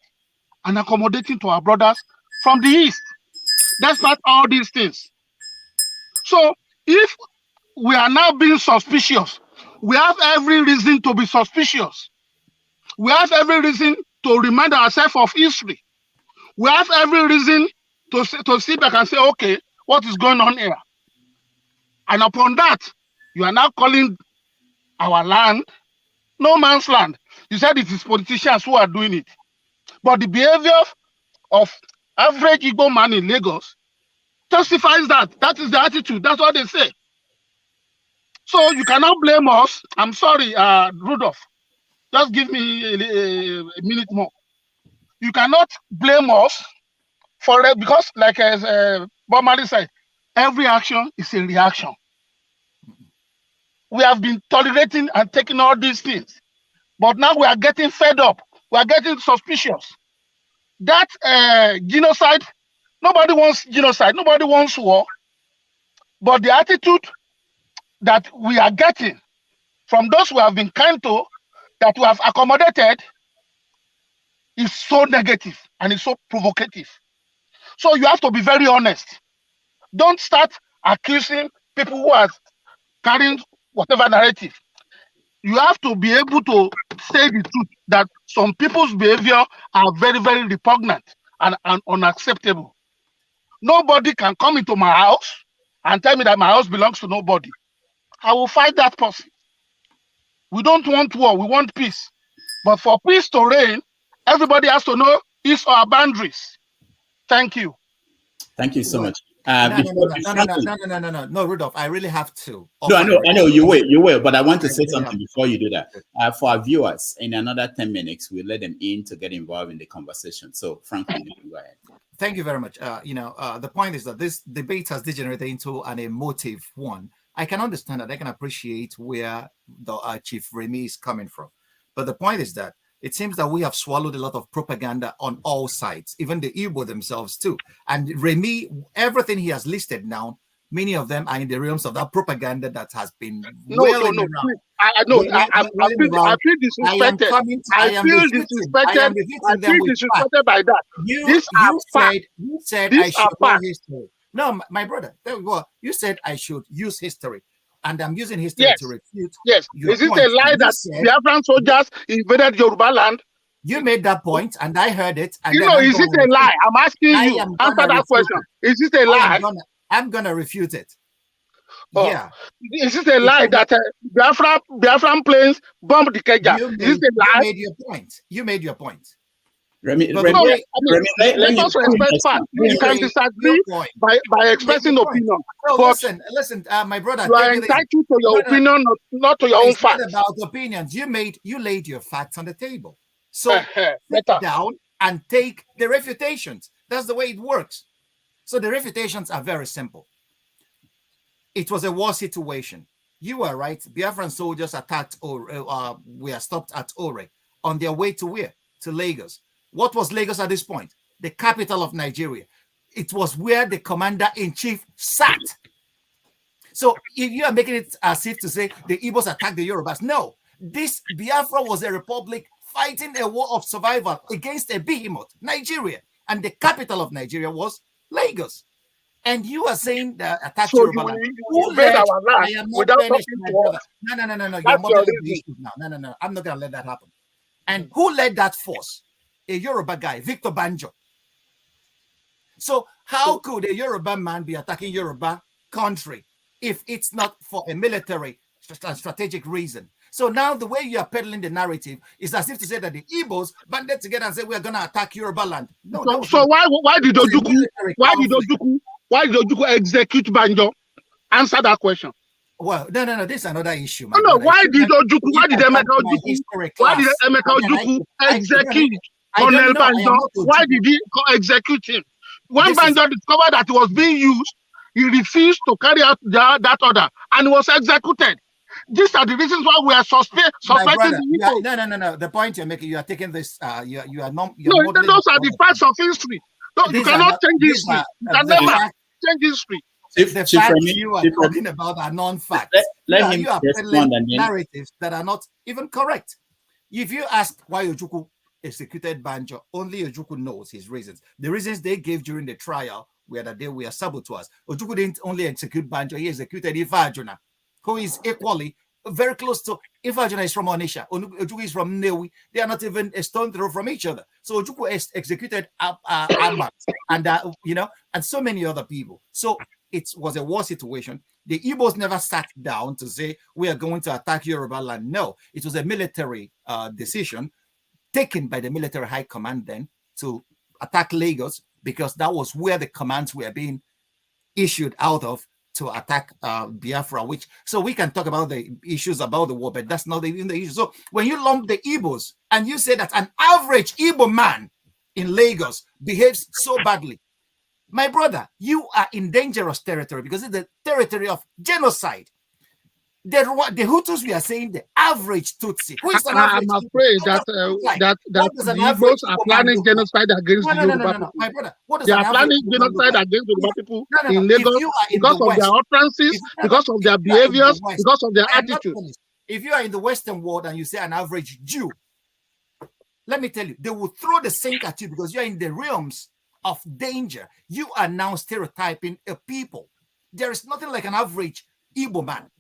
and accommodating to our brothers from the East. Despite all these things. So if we are now being suspicious, we have every reason to be suspicious. We have every reason to remind ourselves of history. We have every reason to sit back and say, okay, what is going on here? And upon that, you are now calling our land no man's land. You said it is politicians who are doing it. But the behavior of average Igbo man in Lagos testifies that. That is the attitude. That's what they say. So you cannot blame us. I'm sorry, Rudolph. Just give me a minute more. You cannot blame us for it because, like Bob Marley said, every action is a reaction. We have been tolerating and taking all these things, but now we are getting fed up. We are getting suspicious. That genocide Nobody wants genocide. Nobody wants war. But the attitude that we are getting from those who have been kind to, that we have accommodated, is so negative and is so provocative. So you have to be very honest. Don't start accusing people who are carrying whatever narrative. You have to be able to say the truth that some people's behavior are very, very repugnant and unacceptable. Nobody can come into my house and tell me that my house belongs to nobody. I will fight that person. We don't want war, we want peace. But for peace to reign, everybody has to know his or her boundaries. Thank you. Thank you so much. No, Rudolph, I really have to. No, I know, you will, but I want to say something before you do that. For our viewers, in another 10 minutes, we'll let them in to get involved in the conversation. So, Franklyne, go ahead. Thank you very much. The point is that this debate has degenerated into an emotive one. I can understand that. I can appreciate where the Chief Remi is coming from. But the point is that it seems that we have swallowed a lot of propaganda on all sides, even the Igbo themselves too. And Remi, everything he has listed now, many of them are in the realms of that propaganda that has been No. I feel disrespected. I feel disrespected by that. You said I should know history. No, my brother, you said I should use history. And I'm using history to refute. Yes. Is it a lie that Biafran soldiers invaded Yoruba land? You made that point, and I heard it. And is it a lie? I'm asking you. Answer that question. Is it a lie? I'm gonna refute it. Oh. Yeah. Is it a lie that Biafran planes bombed the Keja? Is it a lie? You made your point. Remi, let us respect facts. You can disagree by expressing opinion. But listen, my brother, you are entitled to your opinion, not to your own facts. About opinions, you laid your facts on the table. So sit down and take the refutations. That's the way it works. So the refutations are very simple. It was a war situation. You are right. Biafran soldiers attacked or were stopped at Ore on their way to where? To Lagos. What was Lagos at this point? The capital of Nigeria. It was where the commander-in-chief sat. So if you are making it as if to say the Igbos attacked the Yorubas, no. This Biafra was a republic fighting a war of survival against a behemoth, Nigeria. And the capital of Nigeria was Lagos. And you are saying that attack Yoruba land. I am not finished, my brother. No. You're modeling the issues now. No. I'm not going to let that happen. And who led that force? A Yoruba guy, Victor Banjo. So how could a Yoruba man be attacking Yoruba country if it's not for a military strategic reason? So now the way you are peddling the narrative is as if to say that the Igbos banded together and say we are going to attack Yoruba land. No. So why did Ojuku execute Banjo? Answer that question. Well, no. This is another issue. No. Why did Emeka Ojukwu execute Colonel Banjo? Why did he execute him? When Banjo discovered that it was being used, he refused to carry out that order and was executed. These are the reasons why we are suspecting people. No. The point you're making, you are taking this. You are not. Those are the facts of history. No, you cannot change history. You can never change history. The facts you are talking about are non-facts. Let him you are peddling narratives that are not even correct. If you ask why Ojukwu executed Banjo, only Ojukwu knows his reasons. The reasons they gave during the trial were that they were saboteurs. Ojukwu didn't only execute Banjo, he executed Ifeajuna, who is equally very close to Ifeajuna is from Onisha. Ojukwu is from Newi. They are not even a stone throw from each other. So Ojukwu executed Ahmad and so many other people. So it was a war situation. The Igbos never sat down to say, we are going to attack Yoruba land. No, it was a military decision taken by the military high command then to attack Lagos because that was where the commands were being issued out of to attack Biafra, so we can talk about the issues about the war, but that's not even the issue. So when you lump the Igbos and you say that an average Igbo man in Lagos behaves so badly, my brother, you are in dangerous territory because it's the territory of genocide. The Hutus, we are saying the average Tutsi. Who is an I'm average? afraid that the Igbos are planning genocide against the Yoruba people. My brother, what does They an are planning average genocide against the Yoruba people in If Lagos you are in because the of their West, utterances, because of their behaviors, because of their attitude. If you are in the Western world and you say an average Jew, let me tell you, they will throw the sink at you because you're in the realms of danger. You are now stereotyping a people. There is nothing like an average Igbo man.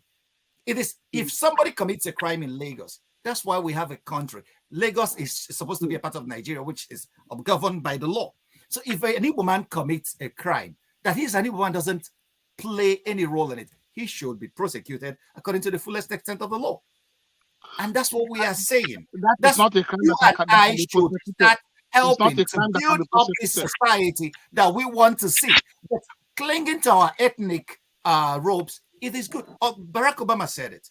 It is, if somebody commits a crime in Lagos, that's why we have a country. Lagos is supposed to be a part of Nigeria, which is governed by the law. So if an Igbo man commits a crime, that he's an Igbo man doesn't play any role in it, he should be prosecuted according to the fullest extent of the law. And that's what we are saying. That's not a crime that I should start helping to build up this society that we want to see. But clinging to our ethnic robes, it is good. Barack Obama said it.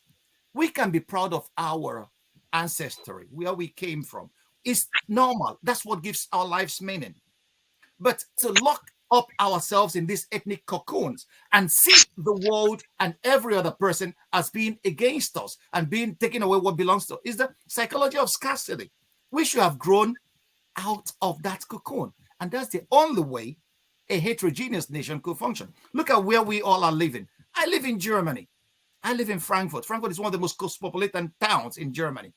We can be proud of our ancestry, where we came from. It's normal. That's what gives our lives meaning. But to lock up ourselves in these ethnic cocoons and see the world and every other person as being against us and being taken away what belongs to us is the psychology of scarcity. We should have grown out of that cocoon. And that's the only way a heterogeneous nation could function. Look at where we all are living. I live in Germany. I live in Frankfurt. Frankfurt is one of the most cosmopolitan towns in Germany.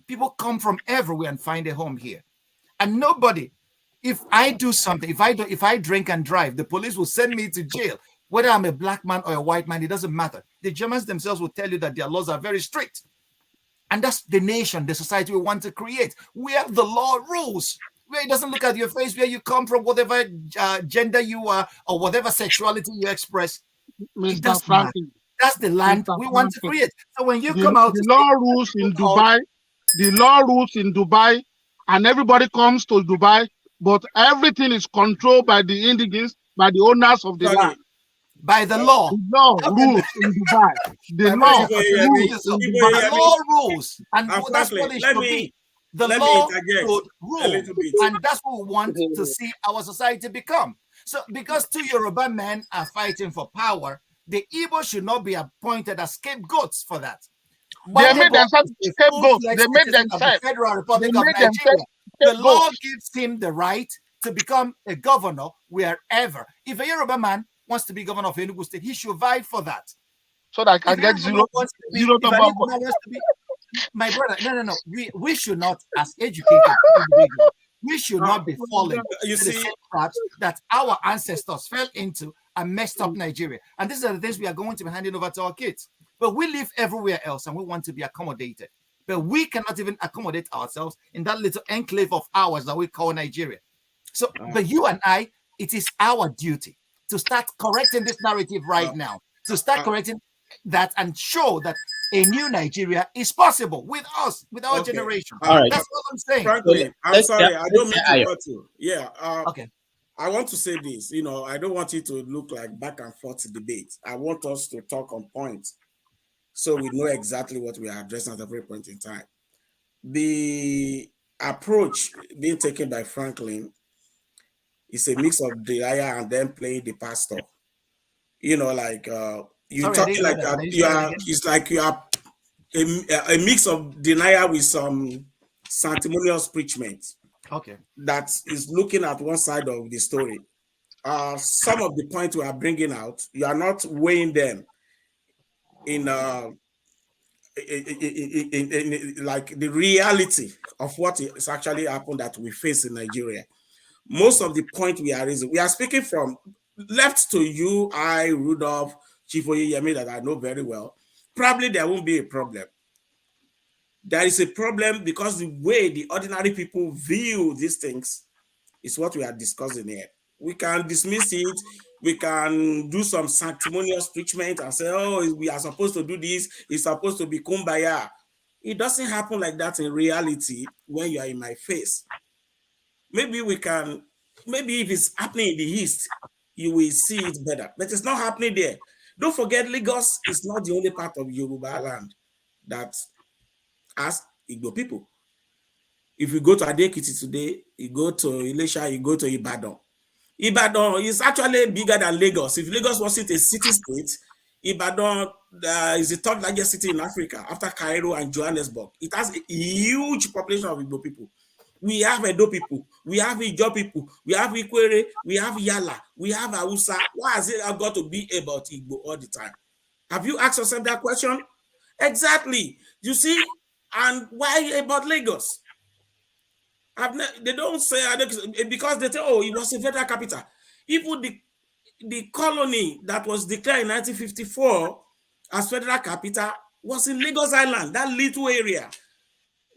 People come from everywhere and find a home here. And nobody, if I do something, if I drink and drive, the police will send me to jail. Whether I'm a black man or a white man, it doesn't matter. The Germans themselves will tell you that their laws are very strict. And that's the nation, the society we want to create, where the law rules, where it doesn't look at your face, where you come from, whatever gender you are, or whatever sexuality you express. Mr. Franklin, that's the land we want to create. So when you come out, the law rules in Dubai. The law rules in Dubai, and everybody comes to Dubai, but everything is controlled by the indigenous, by the owners of the land. By the law. The law rules in Dubai. The law rules. And that's what it should be. The law should rule. And that's what we want to see our society become. So because two Yoruba men are fighting for power, the Igbo should not be appointed as scapegoats for that. They made themselves scapegoats. They made themselves. The Federal Republic of Nigeria. The law gives him the right to become a governor wherever. If a Yoruba man wants to be governor of Enugu State, he should vie for that. So that I can get zero number. My brother, no. We should not, as educated individuals, we should not be falling into the same traps that our ancestors fell into and messed up Nigeria. And these are the things we are going to be handing over to our kids. But we live everywhere else and we want to be accommodated. But we cannot even accommodate ourselves in that little enclave of ours that we call Nigeria. So, but you and I, it is our duty to start correcting this narrative right now, to start correcting that and show that a new Nigeria is possible with us, with our generation. All right. That's what I'm saying. Frankly, I'm sorry, I don't mean to cut you. Yeah. Okay. I want to say this. I don't want it to look like back and forth debate. I want us to talk on points, so we know exactly what we are addressing at every point in time. The approach being taken by Franklyne is a mix of denial and then playing the pastor. You talking like it's like you are a mix of denial with some sanctimonious preachment. Okay. That is looking at one side of the story. Some of the points we are bringing out, you are not weighing them in like the reality of what is actually happened that we face in Nigeria. Most of the point we are raising, we are speaking from left to you, I, Rudolph, Chief Oyeyemi, that I know very well. Probably there won't be a problem. There is a problem because the way the ordinary people view these things is what we are discussing here. We can dismiss it. We can do some sanctimonious preachment and say, oh, we are supposed to do this. It's supposed to be kumbaya. It doesn't happen like that in reality when you are in my face. Maybe if it's happening in the East, you will see it better. But it's not happening there. Don't forget, Lagos is not the only part of Yoruba land that has Igbo people. If you go to Adekiti today, you go to Ilesha, you go to Ibadan. Ibadan is actually bigger than Lagos. If Lagos wasn't a city-state, Ibadan is the third largest city in Africa after Cairo and Johannesburg. It has a huge population of Igbo people. We have Edo people, we have Ijo people, we have Ikwere, we have Yala, we have Hausa. Why has it got to be about Igbo all the time? Have you asked yourself that question? Exactly. You see, and why about Lagos? They don't say because they say, oh, it was a federal capital. Even the colony that was declared in 1954 as federal capital was in Lagos Island, that little area,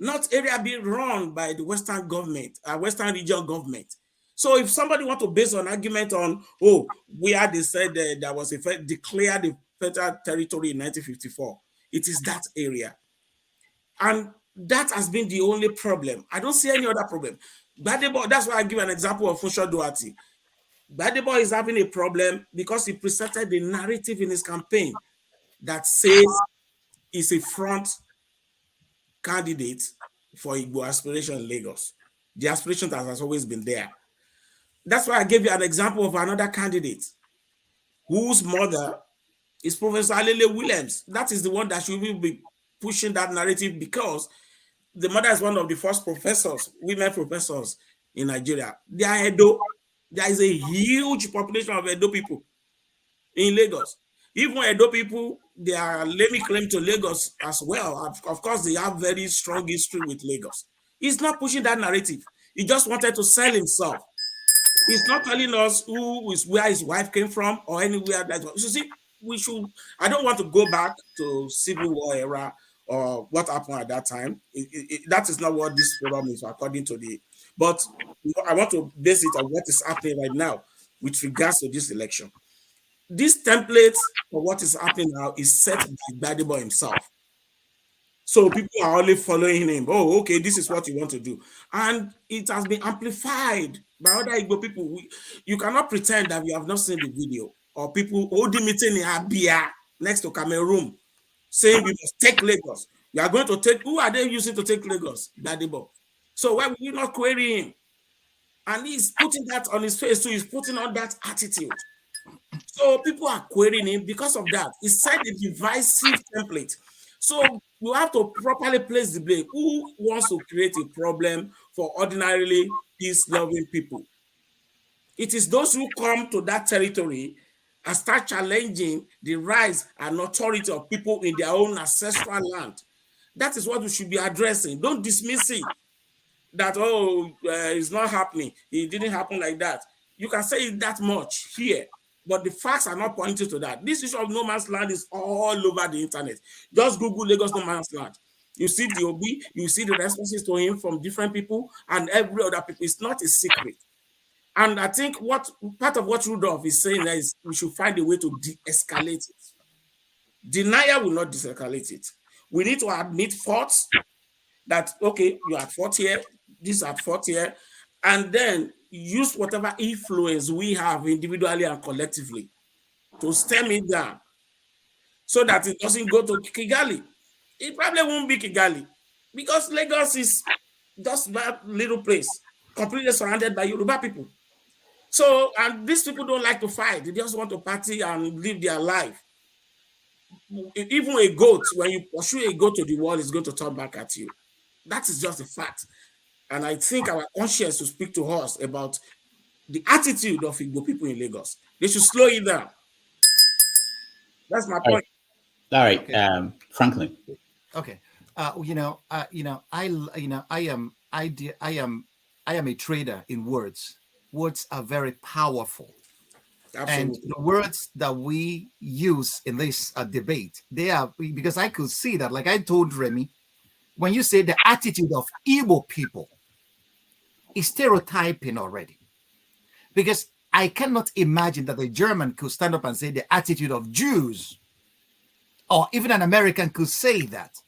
not area being run by the Western government, Western regional government. So if somebody want to base an argument on, oh, where they said there was declared a federal territory in 1954, it is that area. And that has been the only problem. I don't see any other problem. Gbadebo, that's why I give an example of Funsho Duarte. Gbadebo is having a problem because he presented the narrative in his campaign that says he's a front candidate for Igbo aspiration in Lagos. The aspiration that has always been there. That's why I gave you an example of another candidate whose mother is Professor Alele Williams. That is the one that should be pushing that narrative because the mother is one of the first professors, women professors in Nigeria. They are Edo. There is a huge population of Edo people in Lagos. Even Edo people, they are laying claim to Lagos as well. Of course, they have very strong history with Lagos. He's not pushing that narrative. He just wanted to sell himself. He's not telling us where his wife came from or anywhere. You see, I don't want to go back to Civil War era or what happened at that time. That is not what this program is, according to but I want to base it on what is happening right now with regards to this election. This template for what is happening now is set by Gbadebo himself. So people are only following him. Oh, okay, this is what you want to do. And it has been amplified by other Igbo people. You cannot pretend that you have not seen the video or people holding meeting in Abia next to Cameroon saying we must take Lagos. You are going to take, who are they using to take Lagos? Gbadebo. So why will you not query him? And he's putting that on his face, so he's putting on that attitude. So people are querying him because of that. It's such a divisive template. So you have to properly place the blame. Who wants to create a problem for ordinarily peace-loving people? It is those who come to that territory and start challenging the rights and authority of people in their own ancestral land. That is what we should be addressing. Don't dismiss it. That, oh, it's not happening. It didn't happen like that. You can say it that much here, but the facts are not pointing to that. This issue of no man's land is all over the internet. Just Google Lagos no man's land. You see the OB, you see the responses to him from different people and every other people. It's not a secret. And I think part of what Rudolph is saying is we should find a way to de-escalate it. Denial will not de-escalate it. We need to admit faults that, okay, you are at fault here, this at fault here, and then use whatever influence we have individually and collectively to stem it down so that it doesn't go to Kigali. It probably won't be Kigali because Lagos is just that little place completely surrounded by Yoruba people. So, and these people don't like to fight. They just want to party and live their life. Even a goat, when you pursue a goat to the wall, it's going to turn back at you. That is just a fact. And I think our conscience will speak to us about the attitude of Igbo people in Lagos. They should slow it down. That's my point. All right, Okay. Franklyne. Okay. I am a trader in words. Words are very powerful. Absolutely. And the words that we use in this debate, they are, because I could see that, like I told Remi, when you say the attitude of Igbo people is stereotyping already. Because I cannot imagine that a German could stand up and say the attitude of Jews, or even an American could say that.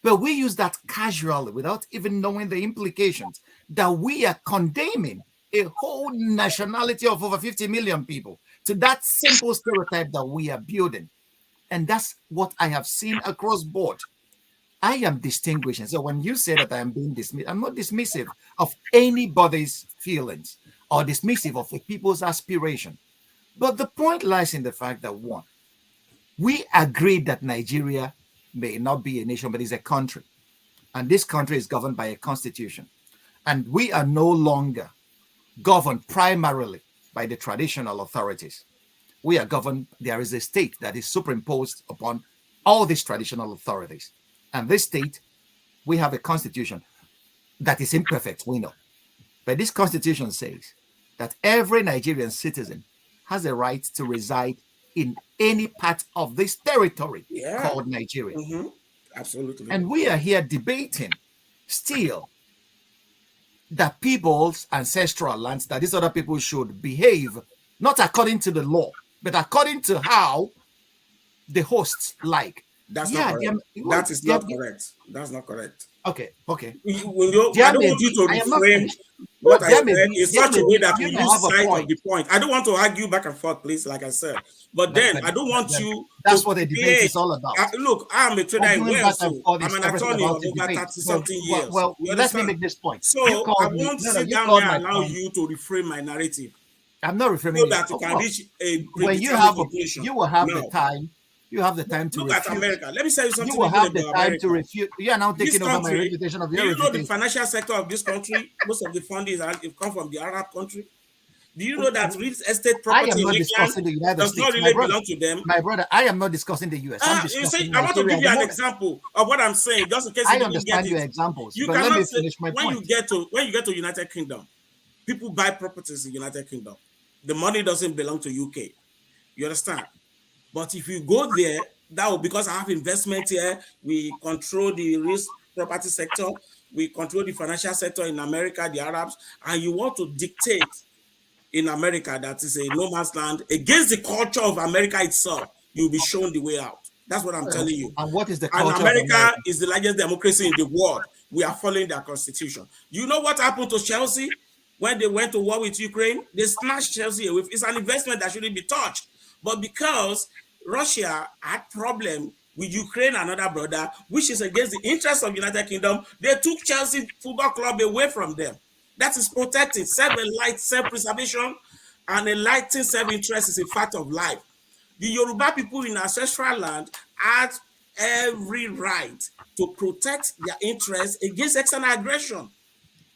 But we use that casually without even knowing the implications that we are condemning a whole nationality of over 50 million people to that simple stereotype that we are building. And that's what I have seen across board. I am distinguishing. So when you say that I am being dismissive, I'm not dismissive of anybody's feelings or dismissive of a people's aspiration. But the point lies in the fact that, one, We agreed that Nigeria may not be a nation, but is a country. And this country is governed by a constitution. And we are no longer governed primarily by the traditional authorities. We are governed, there is a state that is superimposed upon all these traditional authorities. And this state, we have a constitution that is imperfect, we know. But this constitution says that every Nigerian citizen has a right to reside in any part of this territory called Nigeria. Absolutely. And we are here debating still that people's ancestral lands, that these other people should behave not according to the law, but according to how the hosts like. That's not correct. That is not correct. That's not correct. Okay. I don't want you to reframe what I said in such a way that we lose sight of the point. I don't want to argue back and forth, please, like I said. But then I don't want you. That's what the debate is all about. Look, I'm a trader in Wales, so I'm an attorney of over 30-something years. Well, let me make this point. So I won't sit down here and allow you to reframe my narrative. I'm not reframing so that you can reach a when you have you will have the time. You have the time to look at America. Let me tell you something. You will have the time to refute. You are now taking over my reputation of your reputation. Do you know the financial sector of this country? Most of the funding come from the Arab country. Do you know that real estate property I am not discussing the United States. Does not really belong to them? My brother, I am not discussing the US. I want to give you an example of what I'm saying, just in case you didn't get it. Your examples. You cannot let me finish my point. When you get to United Kingdom, people buy properties in United Kingdom. The money doesn't belong to UK. You understand? But if you go there, that will, because I have investment here, we control the risk property sector, we control the financial sector in America, the Arabs, and you want to dictate in America that is a no man's land against the culture of America itself, you'll be shown the way out. That's what I'm telling you. And what is the culture? And America is the largest democracy in the world. We are following their constitution. You know what happened to Chelsea when they went to war with Ukraine? They snatched Chelsea away. It's an investment that shouldn't be touched. But because Russia had problem with Ukraine, another brother, which is against the interests of United Kingdom, they took Chelsea Football Club away from them. That is protected. Self-preservation and enlightened self-interest is a fact of life. The Yoruba people in ancestral land had every right to protect their interests against external aggression.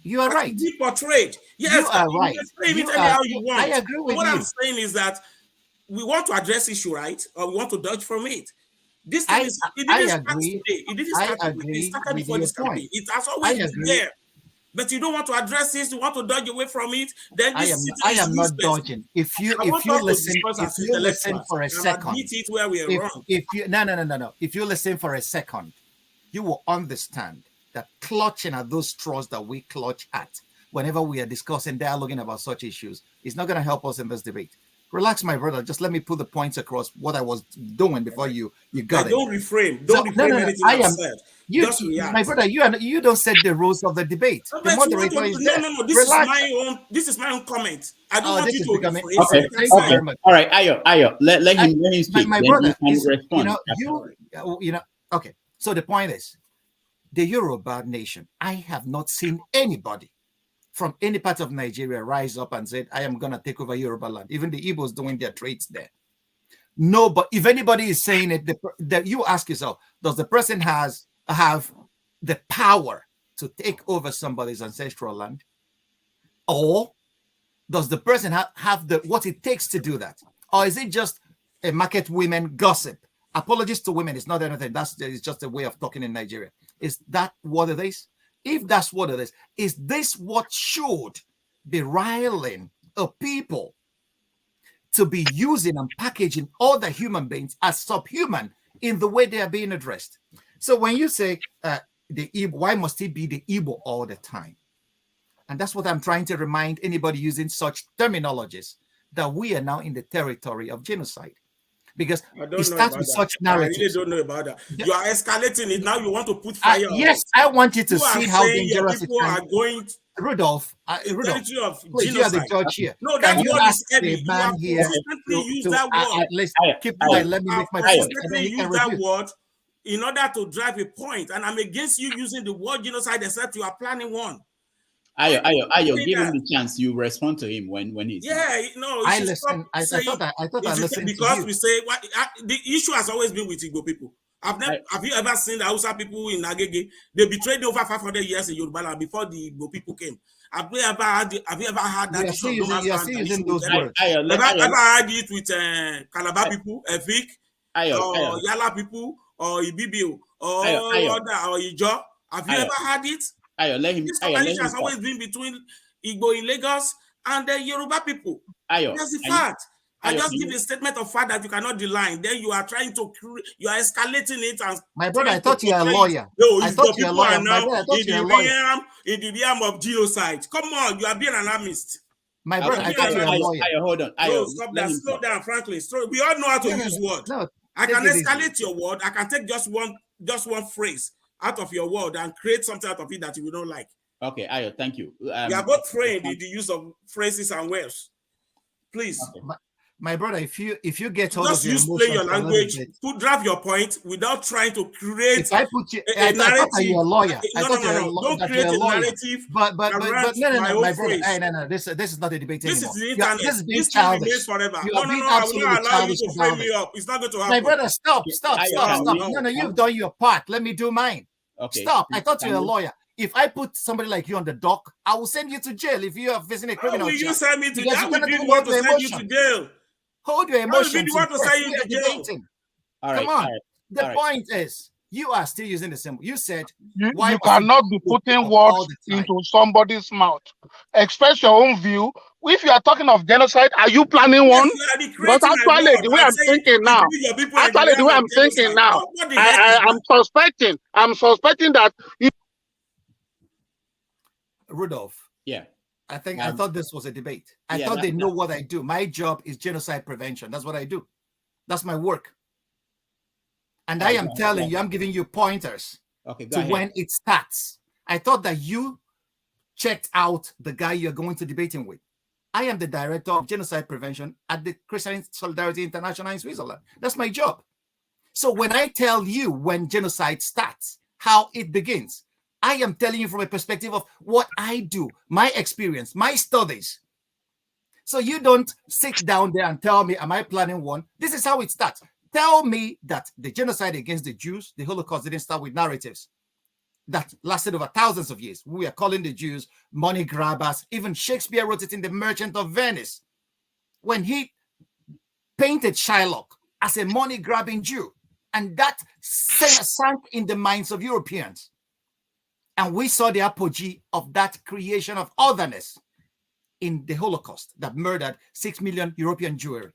You are right. Be portrayed. Yes, you are right. How you want. I agree with you. What I'm saying is that we want to address issue, right? Or we want to dodge from it. This thing it didn't start today. It didn't start today. It started before this campaign. It has always been there. But you don't want to address this, you want to dodge away from it, then this I am not dodging. If you listen for a second, if you listen for a second, you will understand that clutching at those straws that we clutch at whenever we are discussing, dialoguing about such issues is not going to help us in this debate. Relax, my brother. Just let me put the points across what I was doing before you got it. Don't reframe. Don't reframe anything I said. Just react. My brother, you don't set the rules of the debate. The moderator is there. No. This is my own comment. I don't want you to rephrase. Okay. All right, Ayo. Let him speak. My brother, okay. So the point is, the Yoruba nation, I have not seen anybody from any part of Nigeria rise up and said, I am going to take over Yoruba land. Even the Igbos doing their trades there. No, but if anybody is saying it, that you ask yourself, does the person have the power to take over somebody's ancestral land? Or does the person have what it takes to do that? Or is it just a market women gossip? Apologies to women, it's not anything. It's just a way of talking in Nigeria. Is that what it is? If that's what it is this what should be riling a people to be using and packaging other human beings as subhuman in the way they are being addressed? So when you say the Igbo, why must it be the Igbo all the time? And that's what I'm trying to remind anybody using such terminologies, that we are now in the territory of genocide. Because it starts with such narratives. I really don't know about that. You are escalating it now. You want to put fire. Yes, I want you to see how dangerous it are going. Rudolph, please, you are the judge here. No, that word is heavy. Man here use that word. At least keep quiet. Let me make my point. Use that word in order to drive a point. And I'm against you using the word genocide, except you are planning one. Ayo, give him the chance. You respond to him when he's I listen. I thought I listened because to you. we say the issue has always been with Igbo people. Have you ever seen the Hausa people in Agege? They betrayed over 500 years in Yoruba land before the Igbo people came. Have you ever had that issue? You are still using those words. Have you ever had it with Calabar people, Efik, or Yala people, or Ibibio, or Ijo? Have you ever had it? This coalition has always been between Igbo in Lagos and the Yoruba people. That's the fact. I just give a statement of fact that you cannot deny. Then you are trying to you are escalating it. And my brother, I thought you were a lawyer. I thought you were a lawyer. In the realm of genocide. Come on, you are being an alarmist. My brother, I thought you were a lawyer. Hold on. No, stop that. Slow down, Frankly. We all know how to use words. No, I can escalate your word. I can take just one phrase out of your word and create something out of it that you will not like. Okay, Ayo, thank you. We are both trained in the use of phrases and words. Please. Okay. My brother, if you get hold just of use plain your language, drive your point without trying to create. If I put you, I thought you're a lawyer. Don't create a narrative. But no, my brother, no. This is not a debate anymore. This is the internet. This is being this childish. Forever. You No, I will not allow you to frame me up. It's not going to happen. My brother, stop. No, you've done your part. Let me do mine. Okay. Stop. I thought you were a lawyer. If I put somebody like you on the dock, I will send you to jail if you are facing a criminal charge. How will you send me to jail? I will be the one to send you to jail. Hold your emotions. All right. Come on. The point is, you are still using the symbol. You said you cannot be putting words into somebody's mouth. Express your own view. If you are talking of genocide, are you planning one? But actually, the way I'm thinking now, I'm suspecting that Rudolph. Yeah. I thought this was a debate. I thought they know what I do. My job is genocide prevention. That's what I do. That's my work. And I am telling you, I'm giving you pointers to when it starts. I thought that you checked out the guy you're going to debating with. I am the director of genocide prevention at the Christian Solidarity International in Switzerland. That's my job. So when I tell you when genocide starts, how it begins, I am telling you from a perspective of what I do, my experience, my studies. So you don't sit down there and tell me, am I planning one? This is how it starts. Tell me that the genocide against the Jews, the Holocaust, didn't start with narratives that lasted over thousands of years. We are calling the Jews money grabbers. Even Shakespeare wrote it in The Merchant of Venice when he painted Shylock as a money grabbing Jew. And that sank in the minds of Europeans. And we saw the apogee of that creation of otherness in the Holocaust that murdered 6 million European Jewry.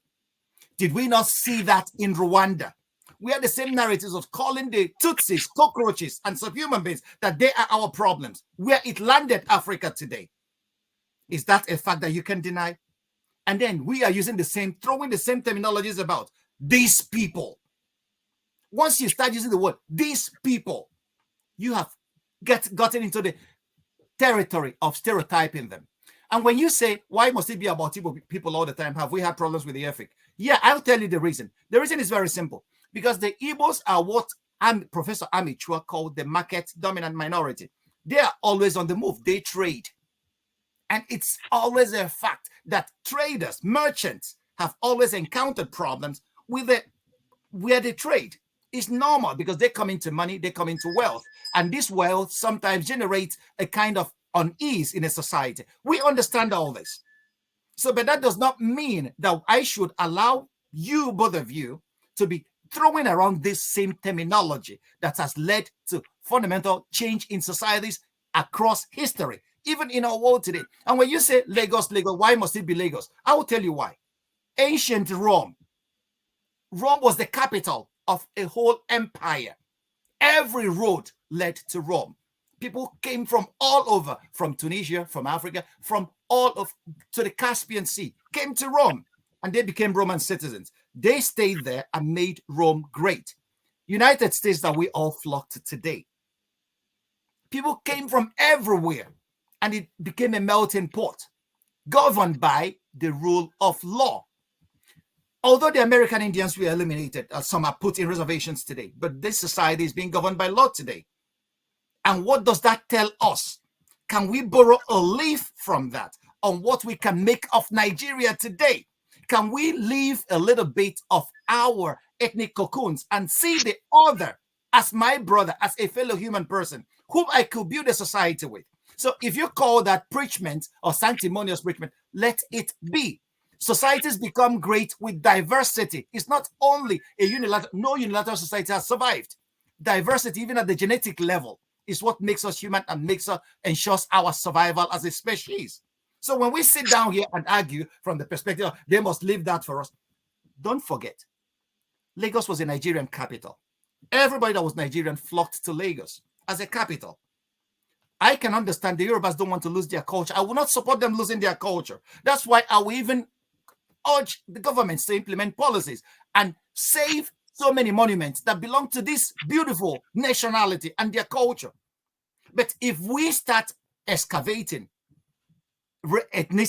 Did we not see that in Rwanda? We had the same narratives of calling the Tutsis cockroaches and subhuman beings, that they are our problems. Where it landed Africa today. Is that a fact that you can deny? And then we are using throwing the same terminologies about these people. Once you start using the word these people, you have gotten into the territory of stereotyping them. And when you say, why must it be about Igbo people all the time? Have we had problems with the Efik? Yeah, I'll tell you the reason. The reason is very simple. Because the Igbos are what Professor Amichua called the market dominant minority. They are always on the move. They trade. And it's always a fact that traders, merchants, have always encountered problems with where they trade. It's normal because they come into money, they come into wealth. And this wealth sometimes generates a kind of unease in a society. We understand all this. So, but that does not mean that I should allow you, both of you, to be throwing around this same terminology that has led to fundamental change in societies across history, even in our world today. And when you say Lagos, why must it be Lagos? I will tell you why. Ancient Rome was the capital of a whole empire. Every road led to Rome. People came from all over, from Tunisia, from Africa, from to the Caspian Sea, came to Rome, and they became Roman citizens. They stayed there and made Rome great. United States that we all flock to today. People came from everywhere, and it became a melting pot, governed by the rule of law. Although the American Indians were eliminated, some are put in reservations today, but this society is being governed by law today. And what does that tell us? Can we borrow a leaf from that on what we can make of Nigeria today? Can we leave a little bit of our ethnic cocoons and see the other as my brother, as a fellow human person whom I could build a society with? So if you call that preachment or sanctimonious preachment, let it be. Societies become great with diversity. It's not only a unilateral, no unilateral society has survived. Diversity, even at the genetic level, is what makes us human and ensures our survival as a species. So when we sit down here and argue from the perspective of they must leave that for us, don't forget, Lagos was a Nigerian capital. Everybody that was Nigerian flocked to Lagos as a capital. I can understand the Yorubas don't want to lose their culture. I will not support them losing their culture. That's why I will even urge the governments to implement policies and save so many monuments that belong to this beautiful nationality and their culture. But if we start excavating ethnic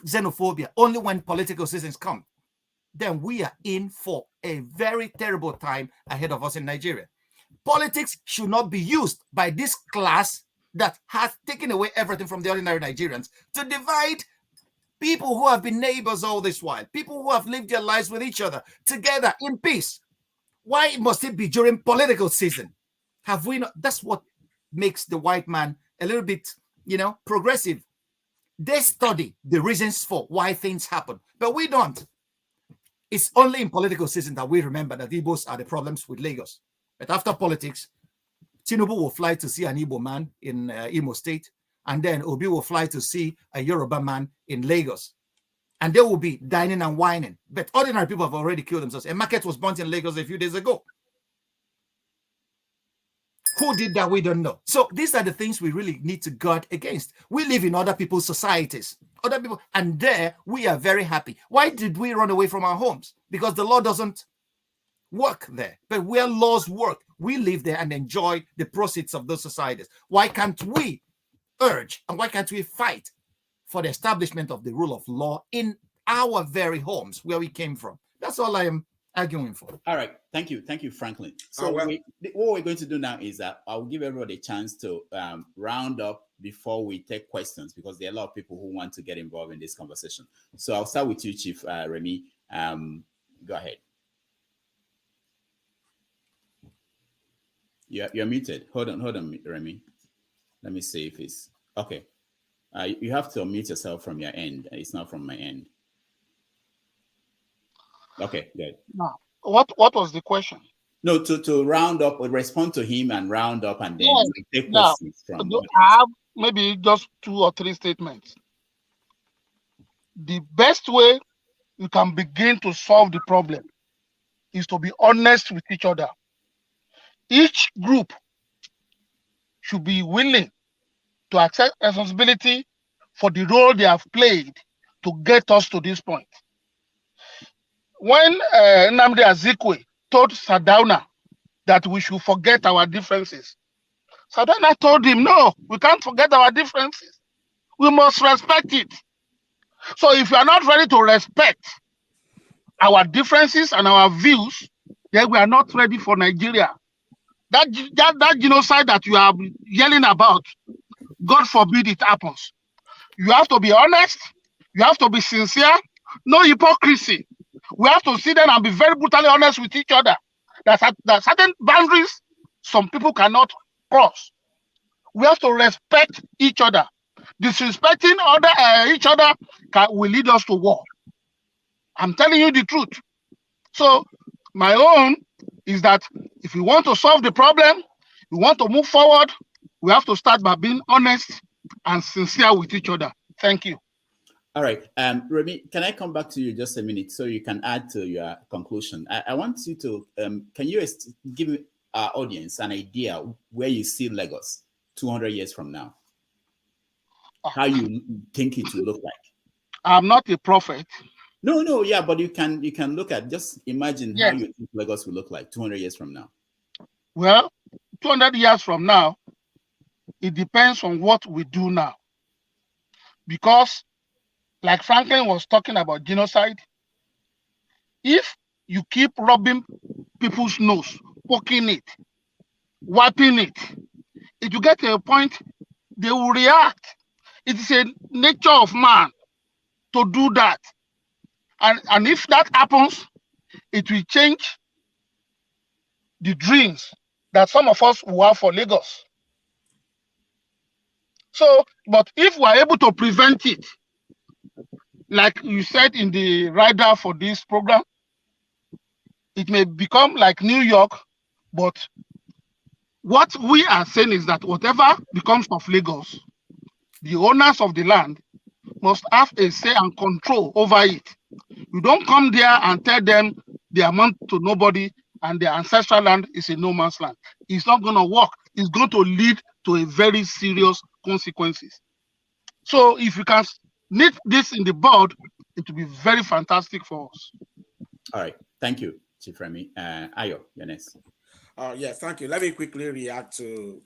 xenophobia only when political systems come, then we are in for a very terrible time ahead of us in Nigeria. Politics should not be used by this class that has taken away everything from the ordinary Nigerians to divide people who have been neighbors all this while, people who have lived their lives with each other together in peace. Why must it be during political season? Have we not? That's what makes the white man a little bit, progressive. They study the reasons for why things happen, but we don't. It's only in political season that we remember that Igbos are the problems with Lagos. But after politics, Tinubu will fly to see an Igbo man in Imo State, and then Obi will fly to see a Yoruba man in Lagos. And they will be dining and whining. But ordinary people have already killed themselves. A market was burnt in Lagos a few days ago. Who did that? We don't know. So these are the things we really need to guard against. We live in other people's societies, other people, and there we are very happy. Why did we run away from our homes? Because the law doesn't work there. But where laws work, we live there and enjoy the proceeds of those societies. Why can't we urge and why can't we fight for the establishment of the rule of law in our very homes where we came from? That's all I am arguing for. All right. Thank you, Franklyne. So what we're going to do now is that I'll give everybody a chance to round up before we take questions, because there are a lot of people who want to get involved in this conversation. So I'll start with you, Chief Remi. Go ahead. You're muted. Hold on, Remi. Let me see if it's okay. You have to unmute yourself from your end. It's not from my end. Okay, good. Now, what was the question? No, to round up or respond to him and round up, and then take now, questions from. I have maybe just 2 or 3 statements. The best way you can begin to solve the problem is to be honest with each other. Each group should be willing to accept responsibility for the role they have played to get us to this point. When Nnamdi Azikiwe told Sardauna that we should forget our differences, Sardauna told him, no, we can't forget our differences. We must respect it. So if you are not ready to respect our differences and our views, then we are not ready for Nigeria. That genocide that you are yelling about, God forbid it happens. You have to be honest. You have to be sincere. No hypocrisy. We have to sit down and be very brutally honest with each other. There are certain boundaries some people cannot cross. We have to respect each other. Disrespecting each other will lead us to war. I'm telling you the truth. So my own is that if we want to solve the problem, we want to move forward, we have to start by being honest and sincere with each other. Thank you. All right. Remi, can I come back to you just a minute so you can add to your conclusion? I want you to, can you give our audience an idea where you see Lagos 200 years from now? How you think it will look like? I'm not a prophet. No, yeah, but you can look at, just imagine how you think Lagos will look like 200 years from now. Well, 200 years from now, it depends on what we do now. Because, like Franklyne was talking about genocide, if you keep rubbing people's nose, poking it, wiping it, it will get to a point they will react. It is a nature of man to do that. And if that happens, it will change the dreams that some of us will have for Lagos. So, but if we are able to prevent it, like you said in the rider for this program, it may become like New York, but what we are saying is that whatever becomes of Lagos, the owners of the land must have a say and control over it. You don't come there and tell them they amount to nobody and their ancestral land is a no man's land. It's not going to work. It's going to lead to a very serious consequences. So if you can nip this in the bud, it will be very fantastic for us. All right. Thank you, Chief Remi. Ayo, you're next. Yes, thank you. Let me quickly react to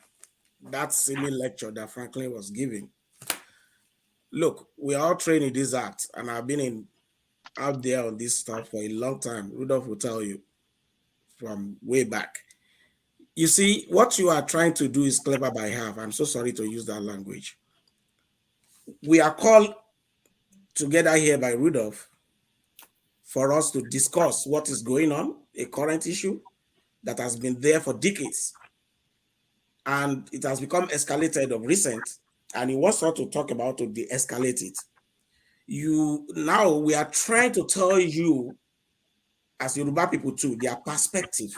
that similar lecture that Franklyne was giving. Look, we are all trained in this act, and I've been out there on this stuff for a long time. Rudolph will tell you from way back. You see, what you are trying to do is clever by half. I'm so sorry to use that language. We are called together here by Rudolph for us to discuss what is going on, a current issue that has been there for decades. And it has become escalated of recent, and he wants us to talk about to de-escalate it. Now we are trying to tell you, as Yoruba people too, their perspective,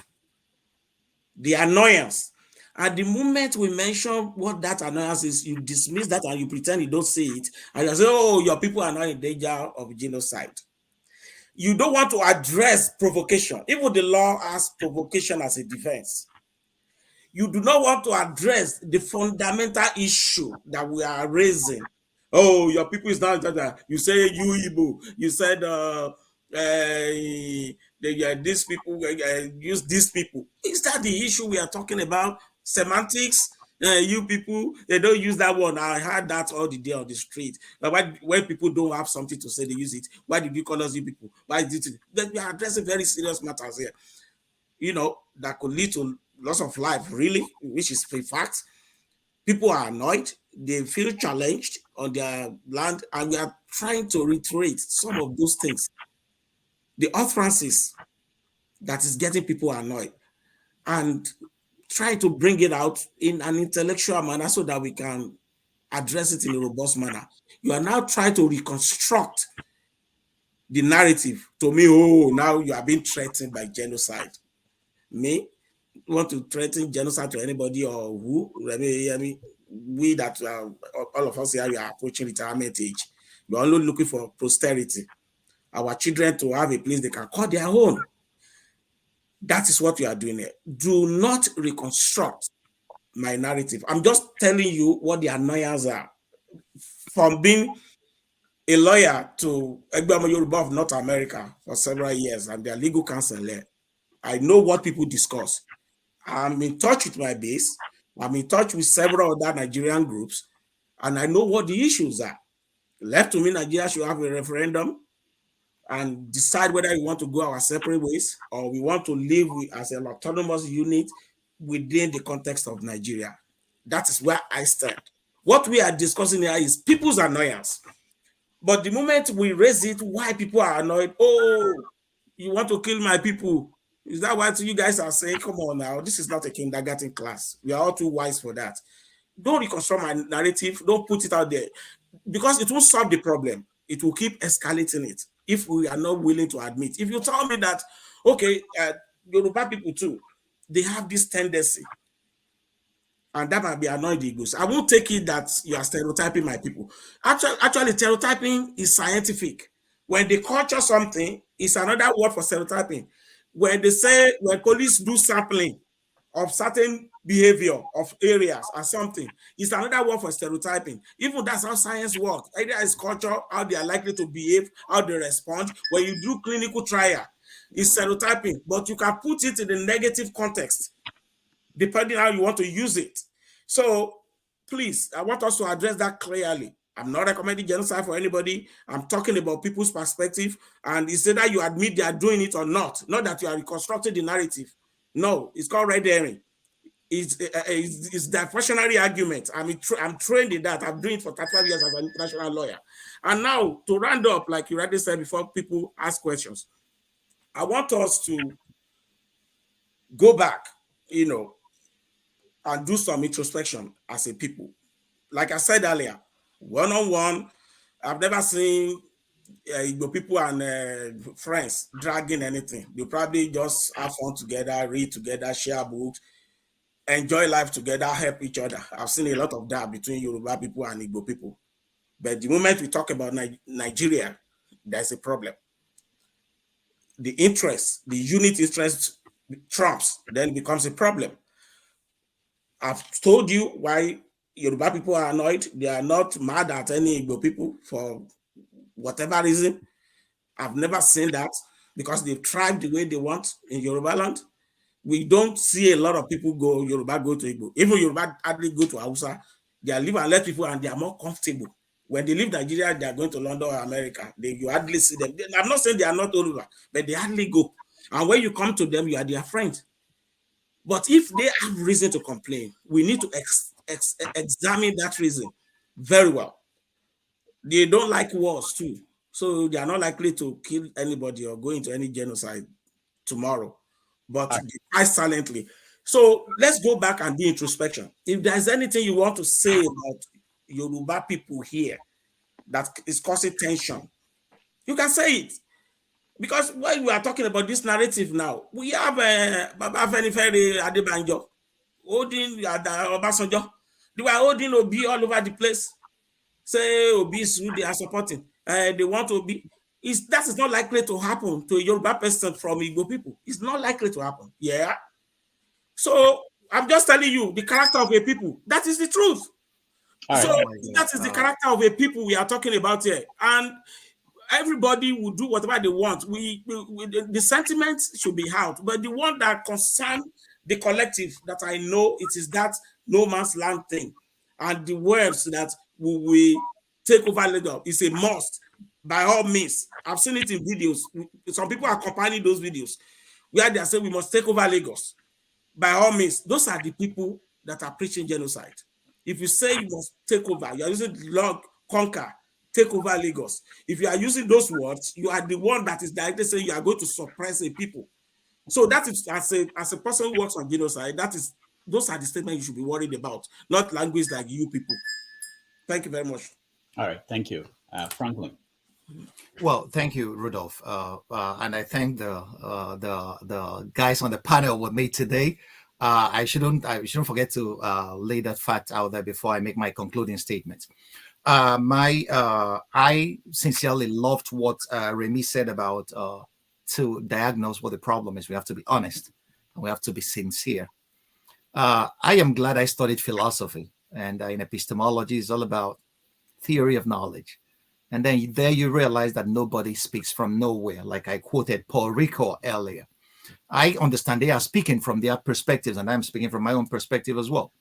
the annoyance. At the moment we mention what that annoyance is, you dismiss that and you pretend you don't see it, and you say, oh, your people are not in danger of genocide. You don't want to address provocation. Even the law has provocation as a defense. You do not want to address the fundamental issue that we are raising. Oh, your people is not that. You say you Igbo. You said these people use these people. Is that the issue we are talking about? Semantics. You people, they don't use that one. I heard that all the day on the street. But when people don't have something to say, they use it. Why did you call us you people? Why did it? We are addressing very serious matters here. You know, that could lead to loss of life, really, which is a fact. People are annoyed. They feel challenged on their land, and we are trying to reiterate some of those things. The utterances that is getting people annoyed, and try to bring it out in an intellectual manner so that we can address it in a robust manner. You are now trying to reconstruct the narrative to me. Oh, now you are being threatened by genocide. Me? Want to threaten genocide to anybody or who? Remi Oyeyemi, we that all of us here, we are approaching retirement age. We are only looking for posterity. Our children to have a place they can call their own. That is what we are doing here. Do not reconstruct my narrative. I'm just telling you what the annoyances are. From being a lawyer to Egbamo Yoruba of North America for several years and their legal counsel there, I know what people discuss. I'm in touch with my base. I'm in touch with several other Nigerian groups, and I know what the issues are. Left to me, Nigeria should have a referendum and decide whether we want to go our separate ways or we want to live as an autonomous unit within the context of Nigeria. That is where I stand. What we are discussing here is people's annoyance. But the moment we raise it, why people are annoyed, oh, you want to kill my people. Is that what you guys are saying? Come on now, this is not a kindergarten class. We are all too wise for that. Don't reconstruct my narrative. Don't put it out there because it won't solve the problem. It will keep escalating it if we are not willing to admit. If you tell me that, okay, Yoruba people too, they have this tendency, and that might be annoying the Igbos. I won't take it that you are stereotyping my people. Actually, stereotyping is scientific. When they culture something, it's another word for stereotyping. When they say, when police do sampling of certain behavior of areas or something, it's another word for stereotyping. Even that's how science works. Either it's culture, how they are likely to behave, how they respond. When you do clinical trial, it's stereotyping, but you can put it in the negative context, depending how you want to use it. So please, I want us to address that clearly. I'm not recommending genocide for anybody. I'm talking about people's perspective, and it's either you admit they are doing it or not that you are reconstructing the narrative. No, it's called red herring. It's diversionary argument. I'm trained in that. I'm doing it for 35 years as an international lawyer. And now, to round up, like you already said before people ask questions, I want us to go back, and do some introspection as a people. Like I said earlier, one-on-one, I've never seen Igbo people and friends dragging anything. They probably just have fun together, read together, share books, enjoy life together, help each other. I've seen a lot of that between Yoruba people and Igbo people. But the moment we talk about Nigeria, there's a problem. The interest, the unit interest trumps, then it becomes a problem. I've told you why Yoruba people are annoyed. They are not mad at any Igbo people for whatever reason. I've never seen that because they've tried the way they want in Yoruba land. We don't see a lot of people Yoruba go to Igbo. Even Yoruba hardly go to Hausa. They are live and let people and they are more comfortable. When they leave Nigeria, they are going to London or America. You hardly see them. I'm not saying they are not Yoruba, but they hardly go. And when you come to them, you are their friend. But if they have reason to complain, we need to examine that reason very well. They don't like wars too. So they are not likely to kill anybody or go into any genocide tomorrow, but they fight silently. So let's go back and do introspection. If there's anything you want to say about Yoruba people here that is causing tension, you can say it. Because when we are talking about this narrative now, we have Baba Fenifere Adebanjo, holding Obasanjo. They were holding Obi all over the place. Say Obi is who they are supporting. They want Obi. That is not likely to happen to a Yoruba person from Igbo people. It's not likely to happen. Yeah. So I'm just telling you the character of a people. That is the truth. That is the character of a people we are talking about here. And everybody will do whatever they want. The sentiments should be out, but the one that concern the collective that I know it is that no man's land thing, and the words that we take over Lagos is a must by all means. I've seen it in videos. Some people are accompanying those videos where they are saying we must take over Lagos by all means. Those are the people that are preaching genocide. If you say you must take over, you are using log conquer. Take over Lagos. If you are using those words, you are the one that is directly saying you are going to suppress a people. So that is, as a person who works on genocide, those are the statements you should be worried about, not language like you people. Thank you very much. All right, thank you, Franklyne. Well, thank you, Rudolph, and I thank the guys on the panel with me today. I shouldn't forget to lay that fact out there before I make my concluding statement. I sincerely loved what Remi said about to diagnose what the problem is. We have to be honest and we have to be sincere. I am glad I studied philosophy, and in epistemology is all about theory of knowledge. And then there you realize that nobody speaks from nowhere. Like I quoted Paul Ricoeur earlier. I understand they are speaking from their perspectives, and I'm speaking from my own perspective as well.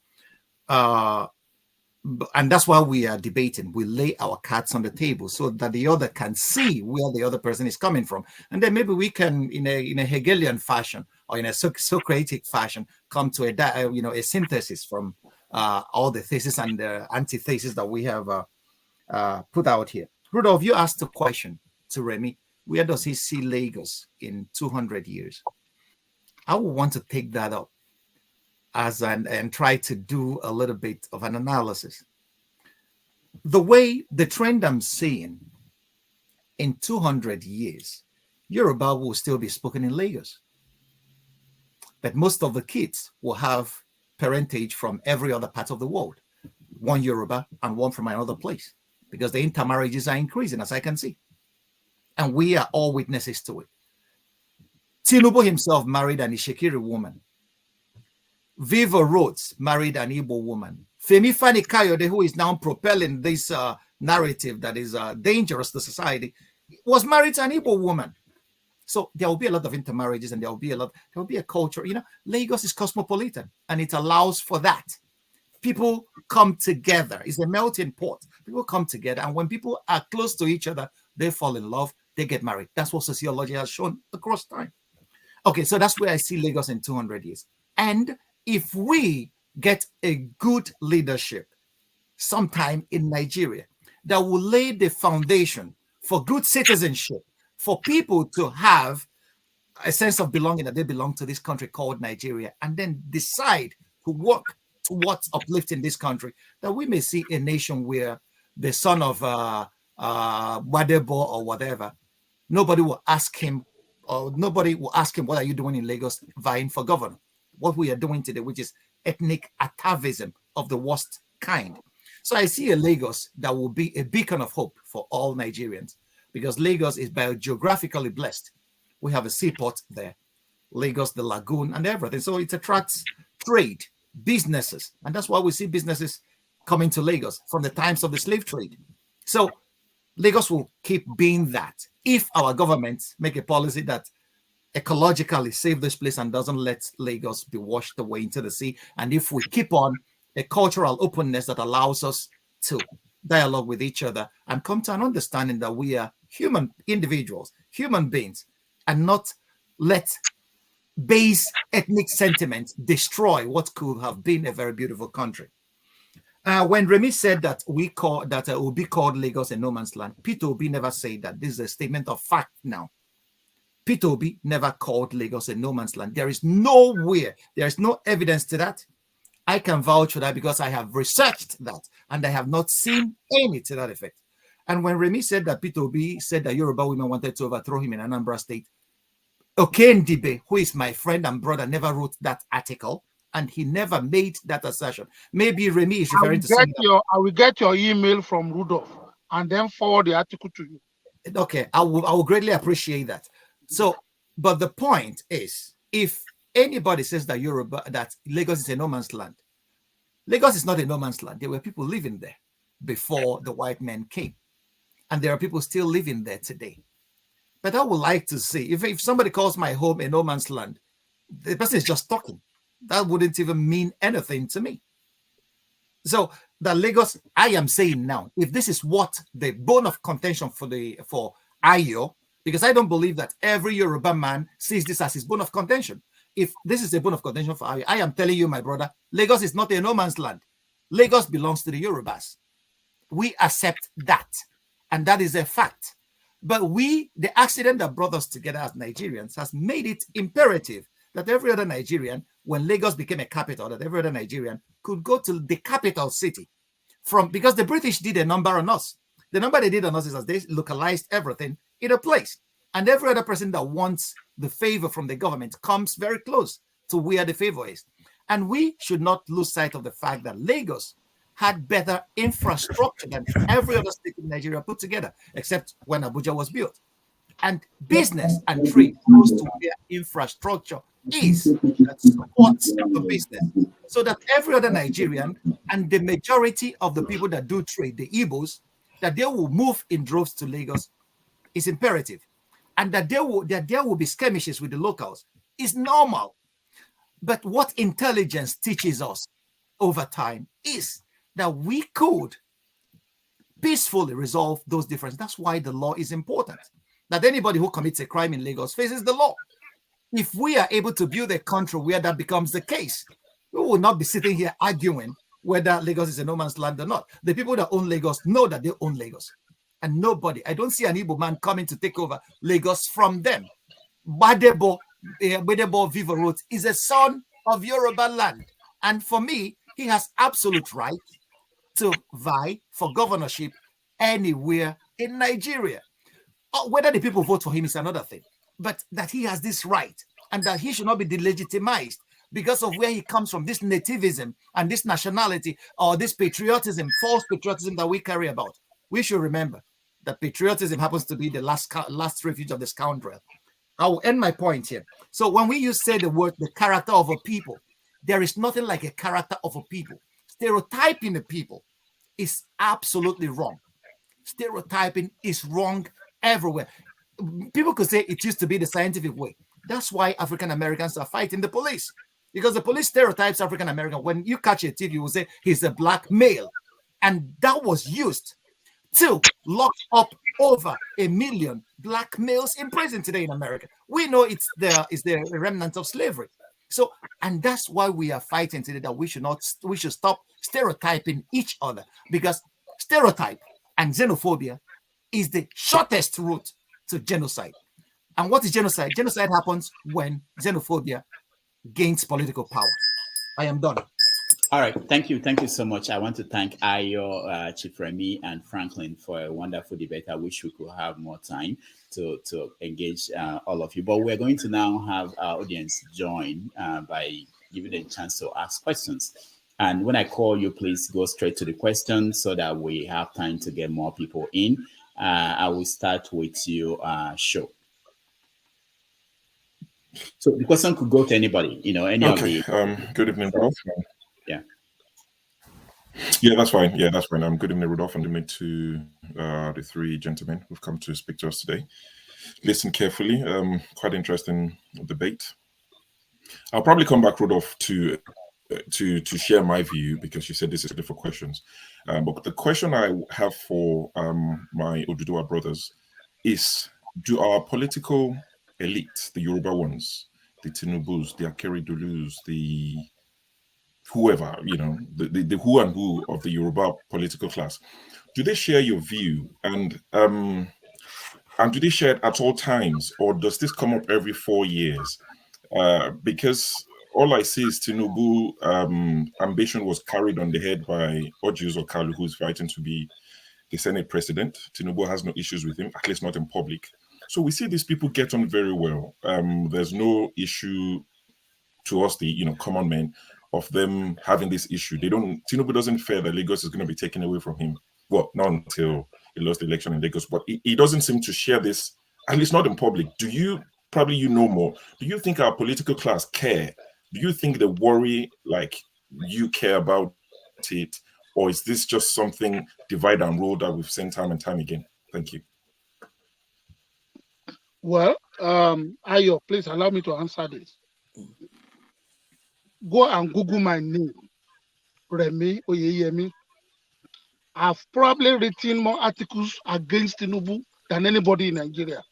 And that's why we are debating. We lay our cards on the table so that the other can see where the other person is coming from. And then maybe we can, in a Hegelian fashion or in a Socratic fashion, come to a synthesis from all the thesis and the antithesis that we have put out here. Rudolph, you asked a question to Remi. Where does he see Lagos in 200 years? I would want to take that up and try to do a little bit of an analysis. The trend I'm seeing in 200 years, Yoruba will still be spoken in Lagos. But most of the kids will have parentage from every other part of the world, one Yoruba and one from another place, because the intermarriages are increasing, as I can see. And we are all witnesses to it. Tinubu himself married an Ishekiri woman. Viva Rhodes married an Igbo woman. Femi Fani Kayode, who is now propelling this narrative that is dangerous to society, was married to an Igbo woman. So there will be a lot of intermarriages, and there will be a culture. Lagos is cosmopolitan, and it allows for that. People come together. It's a melting pot. People come together, and when people are close to each other, they fall in love, they get married. That's what sociology has shown across time. Okay, so that's where I see Lagos in 200 years. And if we get a good leadership sometime in Nigeria that will lay the foundation for good citizenship, for people to have a sense of belonging, that they belong to this country called Nigeria, and then decide to work towards uplifting this country, that we may see a nation where the son of Wadebo or whatever, nobody will ask him, what are you doing in Lagos vying for governor? What we are doing today, which is ethnic atavism of the worst kind. So I see a Lagos that will be a beacon of hope for all Nigerians, because Lagos is biogeographically blessed. We have a seaport there, Lagos, the lagoon, and everything. So it attracts trade, businesses, and that's why we see businesses coming to Lagos from the times of the slave trade. So Lagos will keep being that if our governments make a policy that ecologically save this place and doesn't let Lagos be washed away into the sea, and if we keep on a cultural openness that allows us to dialogue with each other and come to an understanding that we are human individuals, human beings, and not let base ethnic sentiments destroy what could have been a very beautiful country. When Remi said that it will be called Lagos a no man's land, Peter Obi never said that. This is a statement of fact now. Peter Obi never called Lagos a no man's land. There is nowhere, there is no evidence to that. I can vouch for that because I have researched that and I have not seen any to that effect. And when Remi said that Peter Obi said that Yoruba women wanted to overthrow him in Anambra State, Okendibe, who is my friend and brother, never wrote that article, and he never made that assertion. Maybe Remi is referring to something. I will get your email from Rudolph and then forward the article to you. Okay, I will greatly appreciate that. So, but the point is, if anybody says that that Lagos is a no man's land, Lagos is not a no man's land. There were people living there before the white men came, and there are people still living there today. But I would like to see, if somebody calls my home a no man's land, the person is just talking. That wouldn't even mean anything to me. So the Lagos, I am saying now, if this is what the bone of contention for Ayo, because I don't believe that every Yoruba man sees this as his bone of contention. If this is a bone of contention for Ayo, I am telling you, my brother, Lagos is not a no man's land. Lagos belongs to the Yorubas. We accept that, and that is a fact. But the accident that brought us together as Nigerians has made it imperative that every other Nigerian, when Lagos became a capital, that every other Nigerian could go to the capital city because the British did a number on us. The number they did on us is that they localized everything in a place. And every other person that wants the favor from the government comes very close to where the favor is. And we should not lose sight of the fact that Lagos had better infrastructure than every other state in Nigeria put together, except when Abuja was built. And business and trade goes to where infrastructure is that supports the business. So that every other Nigerian and the majority of the people that do trade, the Igbos, that they will move in droves to Lagos is imperative. And that there will be skirmishes with the locals is normal. But what intelligence teaches us over time is that we could peacefully resolve those differences. That's why the law is important. That anybody who commits a crime in Lagos faces the law. If we are able to build a country where that becomes the case, we will not be sitting here arguing whether Lagos is a no man's land or not. The people that own Lagos know that they own Lagos. And nobody, I don't see an Igbo man coming to take over Lagos from them. Badebo Vivo Road is a son of Yoruba land. And for me, he has absolute right to vie for governorship anywhere in Nigeria. Whether the people vote for him is another thing. But that he has this right and that he should not be delegitimized because of where he comes from, this nativism and this nationality or this patriotism, false patriotism that we carry about. We should remember that patriotism happens to be the last refuge of the scoundrel. I will end my point here. So when we say the word, the character of a people, there is nothing like a character of a people. Stereotyping a people is absolutely wrong. Stereotyping is wrong everywhere. People could say it used to be the scientific way. That's why African Americans are fighting the police, because the police stereotypes African American. When you catch a thief, you will say he's a black male, and that was used to lock up over 1 million black males in prison today in America. We know it's the remnant of slavery. So, and that's why we are fighting today, that we should stop stereotyping each other, because stereotype and xenophobia is the shortest route to genocide. And what is genocide? Genocide happens when xenophobia gains political power. I am done. All right, thank you so much. I want to thank Ayo, Chief Remi, and Franklyne for a wonderful debate. I wish we could have more time to engage all of you, but we're going to now have our audience join by giving them a chance to ask questions. And when I call you, please go straight to the question so that we have time to get more people in. I will start with you, Show. So the question could go to anybody, any of the. Good evening, Rudolph. Yeah, that's fine. Good evening, Rudolph, and good to the three gentlemen who've come to speak to us today. Listen carefully. Quite interesting debate. I'll probably come back, Rudolph, to share my view, because you said this is for questions. But the question I have for my Oduduwa brothers is: do our political elite, the Yoruba ones, the Tinubus, the Akeredolus, the whoever, the who and who of the Yoruba political class, do they share your view? And do they share it at all times, or does this come up every 4 years? Because all I see is Tinubu ambition was carried on the head by Ojius Okalu, who's fighting to be the Senate president. Tinubu has no issues with him, at least not in public. So we see these people get on very well. There's no issue to us, the common men, of them having this issue. Tinubu doesn't fear that Lagos is going to be taken away from him. Well, not until he lost the election in Lagos, but he doesn't seem to share this, at least not in public. Probably you know more. Do you think our political class care? Do you think they worry like you care about it? Or is this just something divide and rule that we've seen time and time again? Thank you. Well, Ayo, please allow me to answer this. Go and Google my name, Remi Oyeyemi. I've probably written more articles against Tinubu than anybody in Nigeria.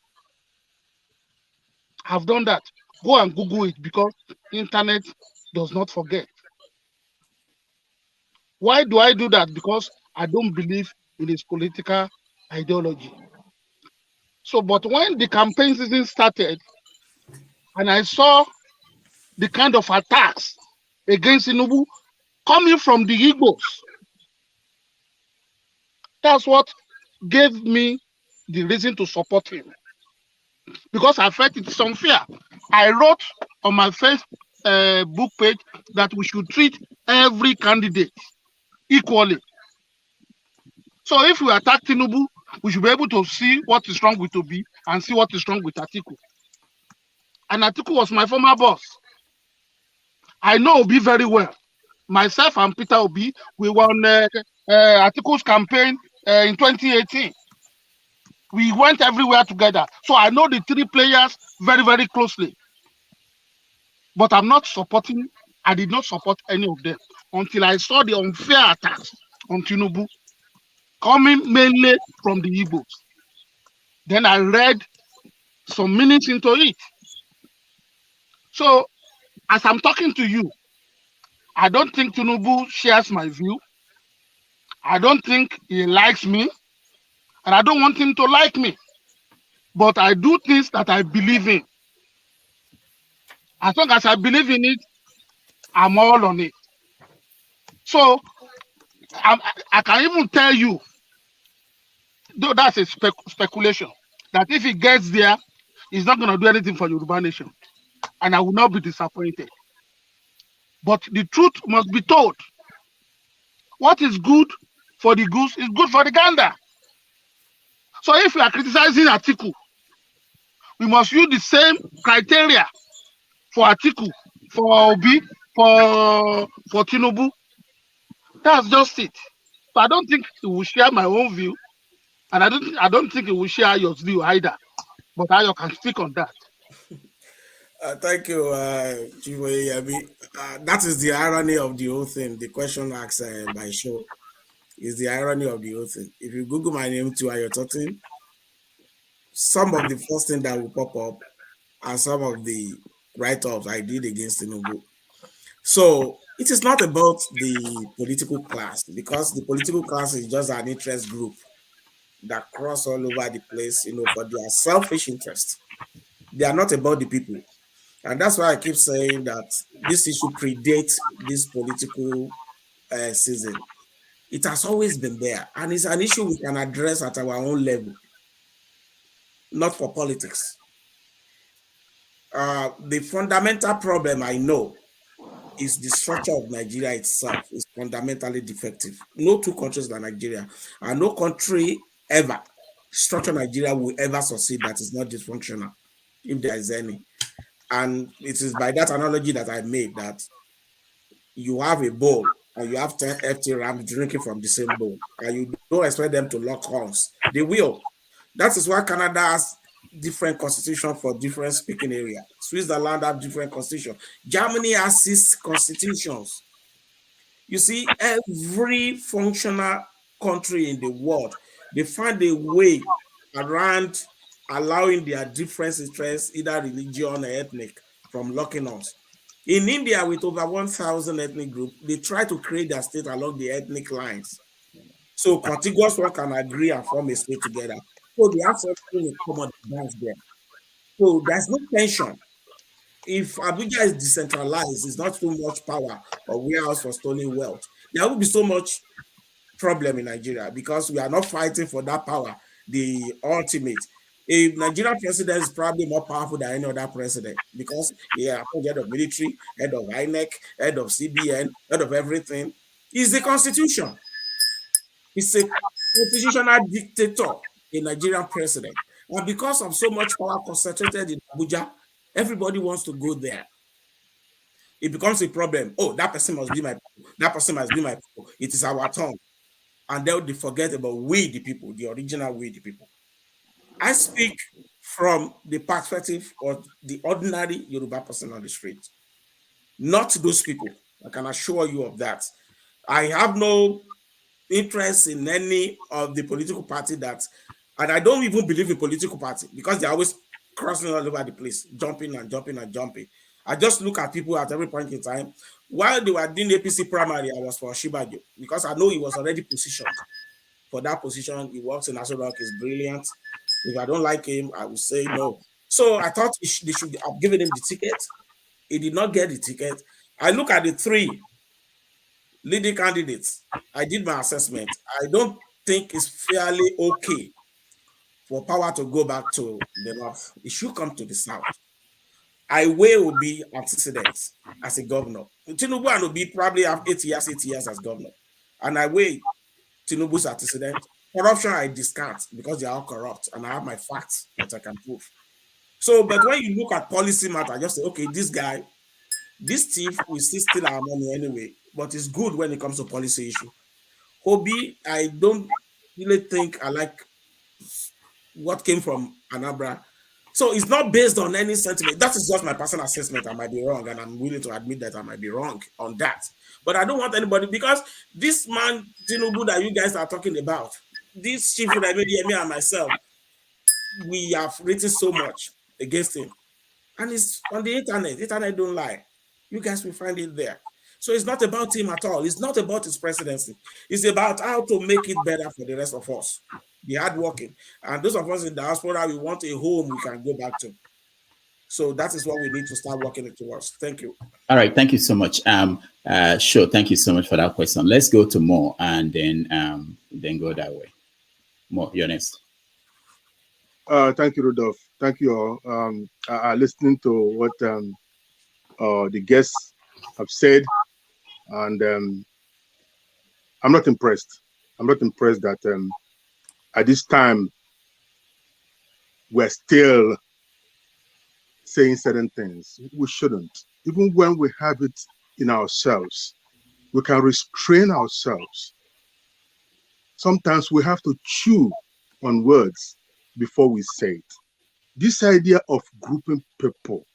I've done that. Go and Google it, because internet does not forget. Why do I do that? Because I don't believe in his political ideology. So, but when the campaign season started, and I saw the kind of attacks against Tinubu coming from the Igbos, that's what gave me the reason to support him, because I felt it's unfair. I wrote on my Facebook page that we should treat every candidate equally. So if we attack Tinubu, we should be able to see what is wrong with Obi and see what is wrong with Atiku. And Atiku was my former boss. I know Obi very well. Myself and Peter Obi, we won Atiku's campaign in 2018. We went everywhere together. So I know the three players very, very closely. But I did not support any of them until I saw the unfair attacks on Tinubu coming mainly from the Igbos. Then I read some minutes into it. So as I'm talking to you, I don't think Tinubu shares my view. I don't think he likes me, and I don't want him to like me. But I do things that I believe in. As long as I believe in it, I'm all on it. So I can even tell you, though that's a speculation, that if he gets there, he's not going to do anything for Yoruba nation. And I will not be disappointed. But the truth must be told. What is good for the goose is good for the gander. So if we are criticizing Atiku, we must use the same criteria for Atiku, for Obi, for Tinubu. That's just it. So I don't think he will share my own view, and I don't think he will share your view either. But Ayo can speak on that. Thank you, Chief Oyeyemi. That is the irony of the whole thing. The question asked by Show is the irony of the whole thing. If you Google my name to Ayo Turton, some of the first thing that will pop up are some of the write-ups I did against Tinubu. So it is not about the political class, because the political class is just an interest group that cross all over the place, for their selfish interests. They are not about the people. And that's why I keep saying that this issue predates this political season. It has always been there, and it's an issue we can address at our own level, not for politics. The fundamental problem I know is the structure of Nigeria itself is fundamentally defective. No two countries like Nigeria, and no country ever structure Nigeria will ever succeed that is not dysfunctional, if there is any. And it is by that analogy that I made, that you have a bowl and you have 10 FT rams drinking from the same bowl, and you don't expect them to lock horns. They will. That is why Canada has different constitution for different speaking area. Switzerland have different constitution. Germany has 6 constitutions. You see, every functional country in the world, they find a way around allowing their different interests, either religion or ethnic, from locking us. In India, with over 1,000 ethnic groups, they try to create their state along the ethnic lines. So contiguous one can agree and form a state together. So they have something in common that's there. So there's no tension. If Abuja is decentralized, it's not too much power or warehouse for stolen wealth, there will be so much problem in Nigeria, because we are not fighting for that power, the ultimate. A Nigerian president is probably more powerful than any other president, because he is head of military, head of INEC, head of CBN, head of everything. It's the constitution. It's a constitutional dictator, a Nigerian president. And because of so much power concentrated in Abuja, everybody wants to go there. It becomes a problem. Oh, that person must be my people. That person must be my people. It is our turn. And they'll forget about we, the people, the original we, the people. I speak from the perspective of the ordinary Yoruba person on the street, not those people. I can assure you of that. I have no interest in any of the political party that, and I don't even believe in political party, because they're always crossing all over the place, jumping and jumping and jumping. I just look at people at every point in time. While they were doing the APC primary, I was for Shibajo, because I know he was already positioned for that position. He works in National Rock, is brilliant. If I don't like him, I will say no. So I thought they should have given him the ticket. He did not get the ticket. I look at the 3 leading candidates. I did my assessment. I don't think it's fairly okay for power to go back to the north. It should come to the south. Iwe will be antecedents as a governor. Tinubu and Obi probably have 8 years as governor. And Iwe, Tinubu's antecedent. Corruption I discount, because they are all corrupt, and I have my facts that I can prove. So, but when you look at policy matter, just say, okay, this guy, this thief will still steal our money anyway, but it's good when it comes to policy issue. Obi, I don't really think I like what came from Anambra. So it's not based on any sentiment. That is just my personal assessment. I might be wrong, and I'm willing to admit that I might be wrong on that. But I don't want anybody, because this man, Tinubu, that you guys are talking about, this Chief Remi Oyeyemi and myself, we have written so much against him. And it's on the internet. The internet don't lie. You guys will find it there. So it's not about him at all. It's not about his presidency. It's about how to make it better for the rest of us, the hardworking. And those of us in the diaspora, we want a home we can go back to. So that is what we need to start working towards. Thank you. All right. Thank you so much. Sure. Thank you so much for that question. Let's go to Mo, and then go that way. Mo, you're next. Thank you, Rudolph. Thank you all. Listening to what the guests have said, and I'm not impressed. I'm not impressed that at this time we're still saying certain things. We shouldn't. Even when we have it in ourselves, we can restrain ourselves. Sometimes we have to chew on words before we say it. This idea of grouping people,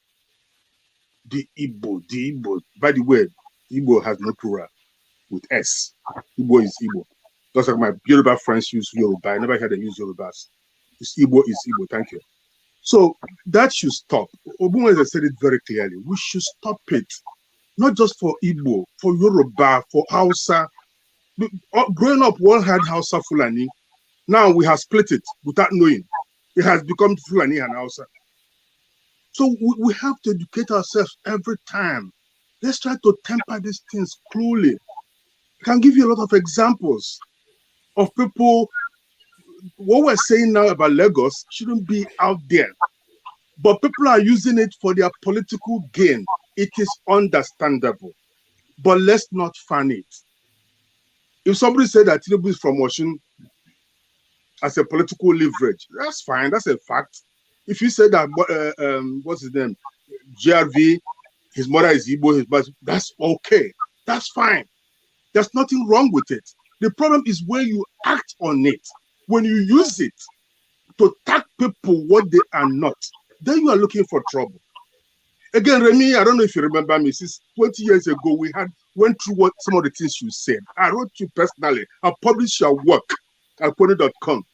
the Igbo, by the way, Igbo has no plural with S. Igbo is Igbo. Just like my Yoruba friends use Yoruba. I never heard them use Yorubas. It's Igbo is Igbo. Thank you. So that should stop. Ogbunewzeh said it very clearly. We should stop it. Not just for Igbo, for Yoruba, for Hausa. Growing up, one had Hausa Fulani. Now we have split it without knowing. It has become Fulani and Hausa. So we have to educate ourselves every time. Let's try to temper these things cruelly. I can give you a lot of examples of people. What we're saying now about Lagos shouldn't be out there. But people are using it for their political gain. It is understandable. But let's not fan it. If somebody said that Tinubu is from Washington as a political leverage, that's fine. That's a fact. If you said that, what's his name? GRV, his mother is Igbo, that's okay. That's fine. There's nothing wrong with it. The problem is when you act on it, when you use it to tag people what they are not, then you are looking for trouble. Again, Remi, I don't know if you remember me, since 20 years ago, we went through some of the things you said. I wrote you personally. I published your work at pony.com.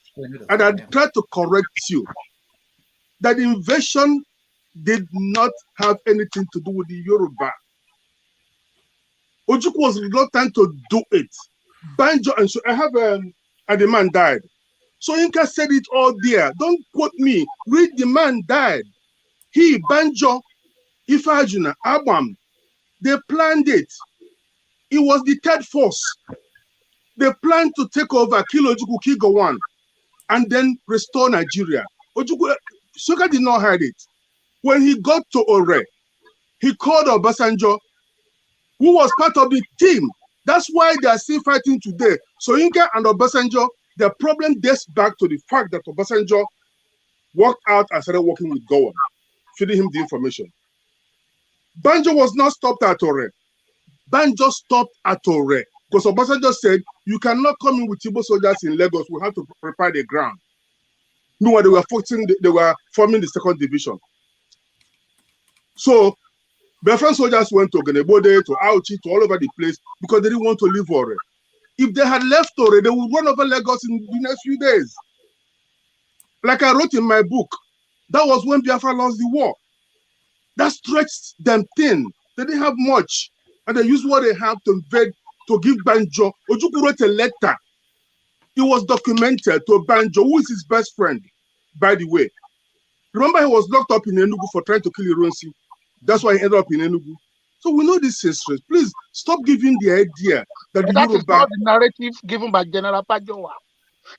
And I tried to correct you that the invasion did not have anything to do with the Yoruba. Ojukwu was reluctant to do it. Banjo, and so I have, and the man died. So Inka said it all there. Don't quote me. Read the man died. He, Banjo, Ifajuna, Abam, they planned it. It was the third force. They planned to take over, kill Ojukwu, kill Gowon, and then restore Nigeria. Ojukwu, Soka did not hide it. When he got to Ore, he called Obasanjo, who was part of the team. That's why they are still fighting today. So Inka and Obasanjo, the problem dates back to the fact that Obasanjo walked out and started working with Gowon, feeding him the information. Banjo was not stopped at Ore. Banjo stopped at Ore because Obasanjo said, you cannot come in with Igbo soldiers in Lagos. We have to prepare the ground. Meanwhile, they were forming the second division. So Biafran soldiers went to Genebode, to Auchi, to all over the place because they didn't want to leave Ore. If they had left Ore, they would run over Lagos in the next few days. Like I wrote in my book, that was when Biafra lost the war. That stretched them thin. They didn't have much. And they used what they have to invade, to give Banjo. Ojukwu wrote a letter. It was documented to Banjo, who is his best friend, by the way. Remember, he was locked up in Enugu for trying to kill Ironsi. That's why he ended up in Enugu. So we know this history. Please stop giving the idea that the That Yoruba... is not the narrative given by General Pajowa.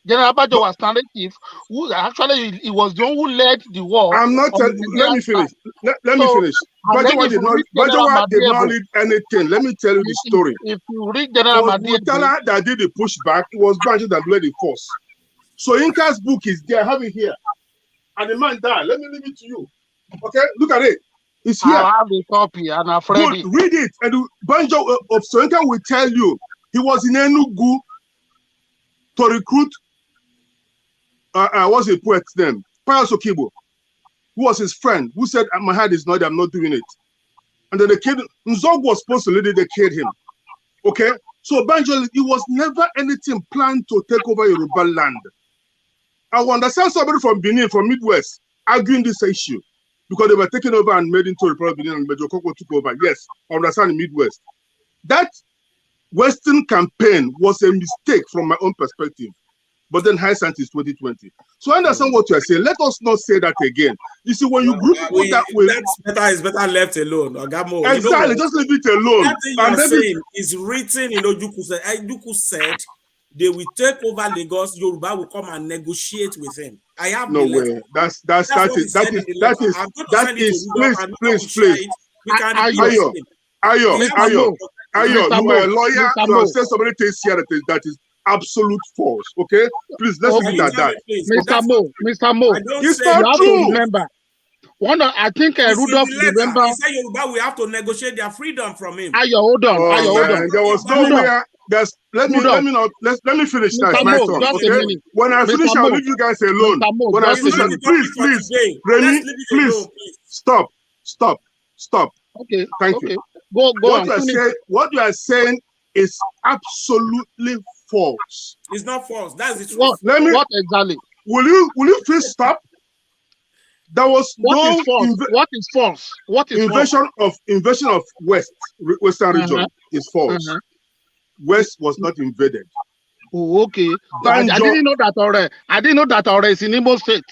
General Pajowa's narrative, who actually he was the one who led the war. I'm not. Let me finish. Let me finish. Bajowa did not lead anything. Let me tell you the story. If you read General Mutala that did the pushback, it was Banjo that led the force. So Inka's book is there. I have it here. And the man died. Let me leave it to you. Okay, look at it. It's here. I have a copy and I'm ready. Good. Read it. And Banjo of Soinka will tell you he was in Enugu to recruit. What's the poet's name? Pius Okibo, who was his friend, who said, my head is not, I'm not doing it. And then the kid, Nzog was supposed to lead it, they killed him. Okay? So Banjo, it was never anything planned to take over Yoruba land. I understand somebody from Benin, from Midwest, arguing this issue because they were taken over and made into Republic of Benin and Major Koko took over. Yes, I understand the Midwest. That Western campaign was a mistake from my own perspective. But then hindsight is 2020. So I understand what you are saying. Let us not say that again. You see, when you group people that way, that's better left alone. Ogamo, exactly, just leave it alone. That thing you're saying is written in Ojukwu said they will take over Lagos. Yoruba will come and negotiate with him. I have no way. That is please. We can Ayo, you are a lawyer. You have said so many things here that is absolute false. Okay, please let's leave it at that. Mr. Mo, it's not true. Remember, I think Rudolph remember. He said Yoruba we have to negotiate their freedom from him. Ayo, hold on. There was nowhere. Let me finish now. It's my turn. Okay. When I finish, I'll leave you guys alone. When I finish, please, Remi, please stop. Okay. Thank you. Go what you are saying is absolutely false. It's not false. That's the truth. What exactly? Will you please stop? There was What is false? What is invasion of Western region is false. West was not invaded. Oh, okay. I didn't know that already. I didn't know that already. It's in Imo State.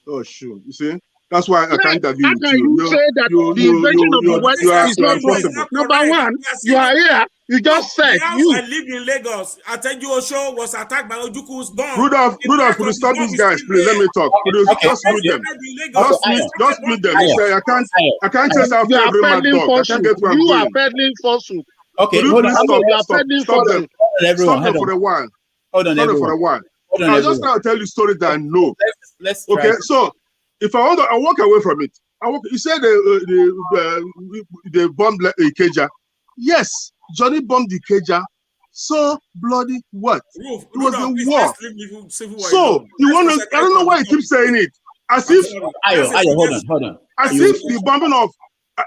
Oh, sure. You see, that's why I can't agree with you. You say that the invasion of the West is not possible. Number one, you are here. You just said you. I live in Lagos. Ateju Osho was attacked by Ojuku's bomb. Rudolph, could you stop these guys, please? Let me talk. Could you just mute them? Just mute them. You say I can't chase after every mad dog. I can't get where I'm going. You are peddling falsehood. Okay, hold on. Stop them. Stop them for a while. Hold on, everyone. For a while. I'm just going to tell you a story that I know. Let's okay, so if I want to, I walk away from it. You said they bombed Ikeja. Yes, Johnny bombed Ikeja. So bloody what? It was a war. So you want to? I don't know why you keep saying it. As if Ayo, hold on. As if the bombing of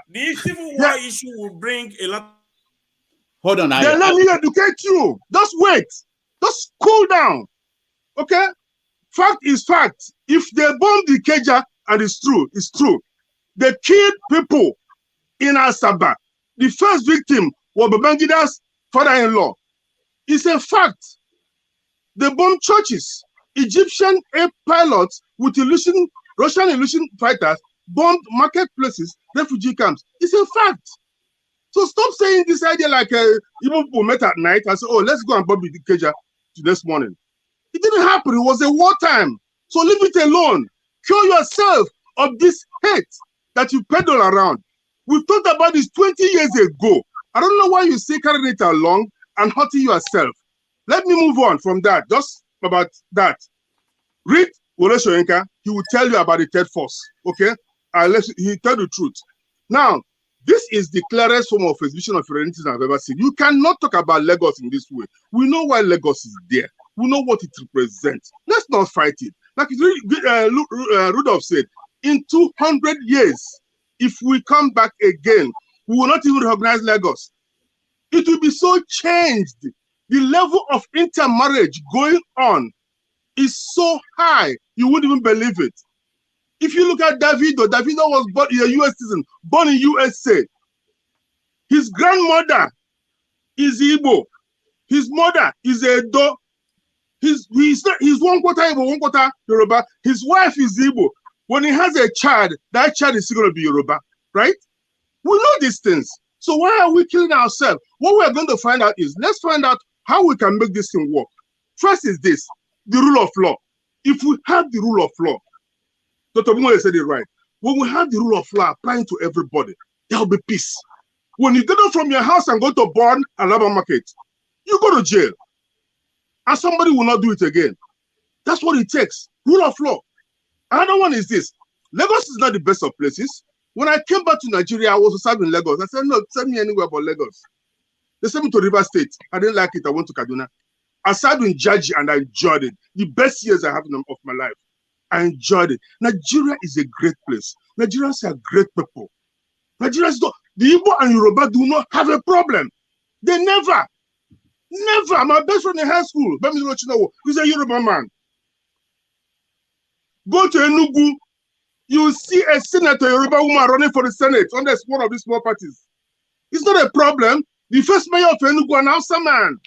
the civil war issue will bring a lot. Hold on, Ayo. Then let me educate you. Just wait. Just cool down. Okay? Fact is fact. If they bombed the Ikeja, and it's true. They killed people in Asaba. The first victim was Babangida's father-in-law. It's a fact. They bombed churches. Egyptian air pilots with Russian illusion fighters bombed marketplaces, refugee camps. It's a fact. So stop saying this idea like even people met at night and say, oh, let's go and bomb the Ikeja this morning. It didn't happen. It was a wartime. So leave it alone. Cure yourself of this hate that you peddle around. We talked about this 20 years ago. I don't know why you say carrying it along and hurting yourself. Let me move on from that. Just about that. Read Wole Soyinka. He will tell you about the third force. Okay? He tell the truth. Now, this is the clearest form of exhibition of identity I've ever seen. You cannot talk about Lagos in this way. We know why Lagos is there. We know what it represents. Let's not fight it. Like Rudolph said, in 200 years, if we come back again, we will not even recognize Lagos. It will be so changed. The level of intermarriage going on is so high, you wouldn't even believe it. If you look at Davido was born a US citizen, born in USA. His grandmother is Igbo. His mother is Edo. He's 1 quarter Igbo, 1 quarter Yoruba. His wife is Igbo. When he has a child, that child is going to be Yoruba, right? We know these things. So why are we killing ourselves? What we're going to find out is, let's find out how we can make this thing work. First is this, the rule of law. If we have the rule of law, Dr. Ogbunewzeh said it right. When we have the rule of law applying to everybody, there will be peace. When you get up from your house and go to Born and Labor Market, you go to jail. And somebody will not do it again. That's what it takes. Rule of law. Another one is this. Lagos is not the best of places. When I came back to Nigeria, I was serving in Lagos. I said, no, send me anywhere but Lagos. They sent me to River State. I didn't like it. I went to Kaduna. I served in Jaji and I enjoyed it. The best years I have of my life. I enjoyed it. Nigeria is a great place. Nigerians are great people. Nigerians don't. The Igbo and Yoruba do not have a problem. They never. My best friend in high school, he's a Yoruba man. Go to Enugu, you will see a senator, Yoruba woman running for the Senate under one of these small parties. It's not a problem. The first mayor of Enugu, an Hausa man.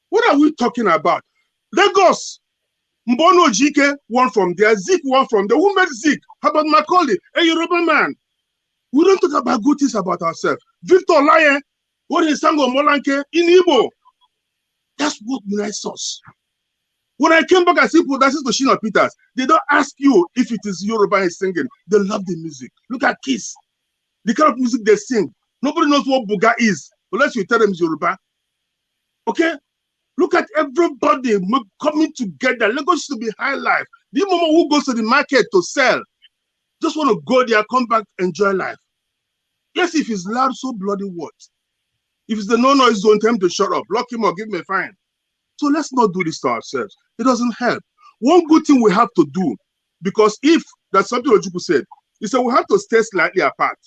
What are we talking about? Lagos, Mbono Jike, one from there, Zik, one from there. Who made Zik? How about Macaulay, a Yoruba man? We don't talk about good things about ourselves. Victor Laye, what is Sango Molanke in Igbo? That's what unites us. When I came back, I see people dancing to Shina Peters. They don't ask you if it is Yoruba is singing. They love the music. Look at Kiss. The kind of music they sing. Nobody knows what Buga is, unless you tell them it's Yoruba. Okay? Look at everybody coming together. Lagos should be high life. The moment who goes to the market to sell, just want to go there, come back, enjoy life. Yes, if it's loud, so bloody what? If it's the no-noise zone, tell him to shut up. Lock him up, give him a fine. So let's not do this to ourselves. It doesn't help. One good thing we have to do, because if, that's something Ojukwu said, he said we have to stay slightly apart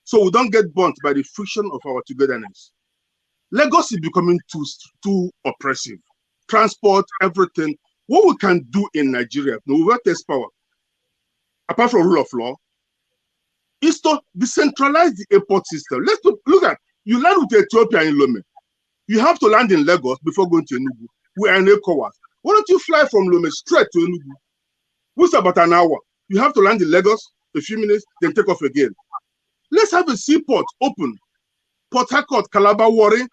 so we don't get burnt by the friction of our togetherness. Lagos is becoming too oppressive. Transport, everything. What we can do in Nigeria, no, we will test power. apart from rule of law, is to decentralize the airport system. Let's look at, you land with Ethiopia in Lome. You have to land in Lagos before going to Enugu. We are in ECOWAS. Why don't you fly from Lome straight to Enugu? Which is about an hour. You have to land in Lagos a few minutes, then take off again. Let's have a seaport open. Port Harcourt, Calabar, Warri,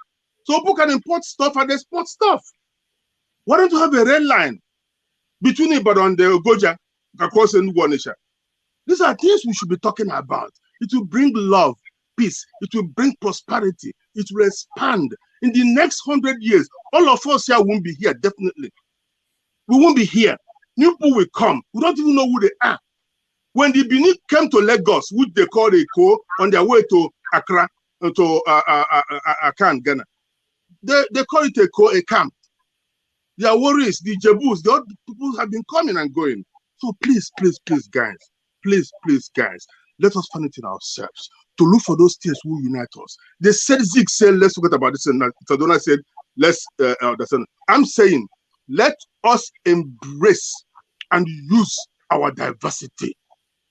so people can import stuff and export stuff. Why don't you have a rail line between Ibadan and the Goja across Enugu Onitsha? These are things we should be talking about. It will bring love, peace. It will bring prosperity. It will expand. In the next 100 years, all of us here won't be here, definitely. We won't be here. New people will come. We don't even know who they are. When the Benin came to Lagos, which they call Eko, on their way to Accra, to Akan, Ghana, they call it Eko, a camp. Their worries, the Jebus, the other people have been coming and going. So please, please, please, guys, let us find it in ourselves to look for those things who unite us. They said, Zeke said, let's forget about this, and Tadona said, let's, I'm saying, let us embrace and use our diversity.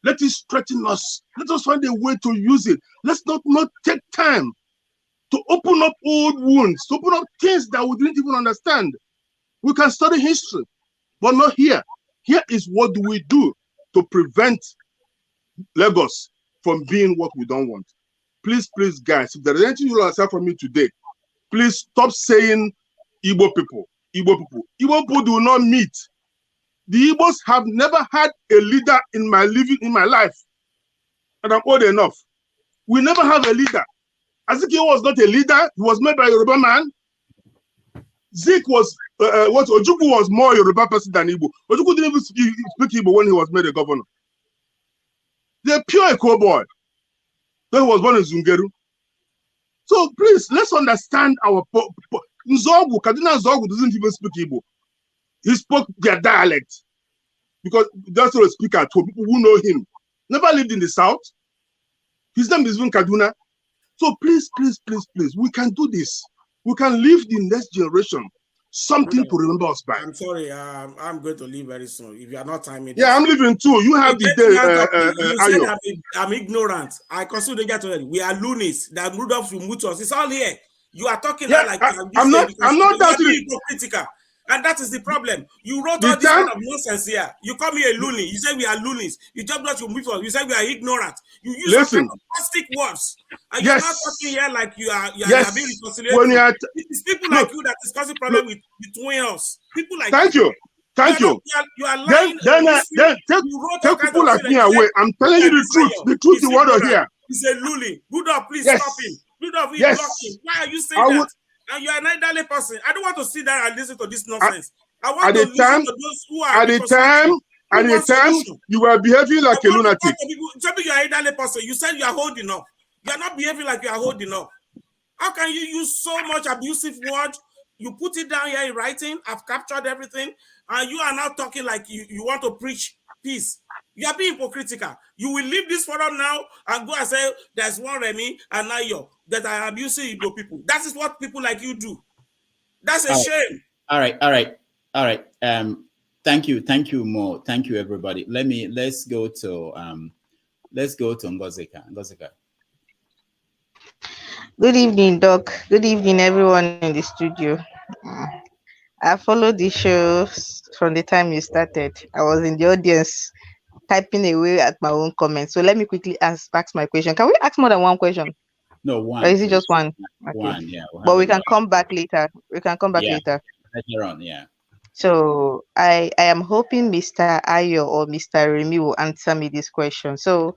Let it strengthen us. Let us find a way to use it. Let's not take time to open up old wounds, to open up things that we didn't even understand. We can study history, but not here. Here is what do we do to prevent Lagos from being what we don't want. Please, please, guys, if there is anything you understand from me today, please stop saying Igbo people. Igbo people. Igbo people do not meet. The Igbos have never had a leader in my life. And I'm old enough. We never have a leader. Azikiwe was not a leader. He was made by a Yoruba man. Zeke was, Ojukwu was more Yoruba person than Igbo. Ojukwu didn't even speak Igbo when he was made a governor. They're pure Eko boy. He was born in Zungeru. So please, let's understand our... Nzogu, Kaduna Nzogu doesn't even speak Igbo. He spoke their dialect because that's what a speaker to people who know him. Never lived in the South. His name is even Kaduna. So please, please, please, please, we can do this. We can leave the next generation something to remember us by. I'm sorry, I'm going to leave very soon. If you are not timing this. Yeah, I'm leaving too. You have the day. You said I'm ignorant. I consider that we are loonies. That Rudolph will mute us. It's all here. You are talking like I'm not doubting critical. And that is the problem. You wrote all this kind of nonsense here. You call me a loony. You say we are loonies. You just got to move on. You say we are ignorant. You use some kind of plastic words. And you're not talking here like you are being reconciliated. It is people like you that is causing problem between us. People like Thank you. You are lying. Then take people like me away. I'm telling you the truth. The truth you want to hear. He's a loony. Rudolph, please stop him. Rudolph, he's blocking. Why are you saying that? And you are an elderly person. I don't want to sit down and listen to this nonsense. I want to listen to those who are... At the time, you were behaving like a lunatic. Tell me you are an elderly person. You said you are holding up. You are not behaving like you are holding up. How can you use so much abusive words? You put it down here in writing. I've captured everything. And you are now talking like you want to preach peace. You are being hypocritical. You will leave this forum now and go and say, there's one Remi and Ayo that are abusing Igbo people. That is what people like you do. That's a shame. All right. Thank you, Mo. Thank you, everybody. Let's go to Ngozika. Good evening, Doc. Good evening, everyone in the studio. I followed the show from the time you started. I was in the audience typing away at my own comments. So let me quickly ask my question. Can we ask more than one question? No, one. Or is it just one? Okay. One, yeah. But we can come back later. Later on, yeah. So I am hoping Mr. Ayo or Mr. Remi will answer me this question. So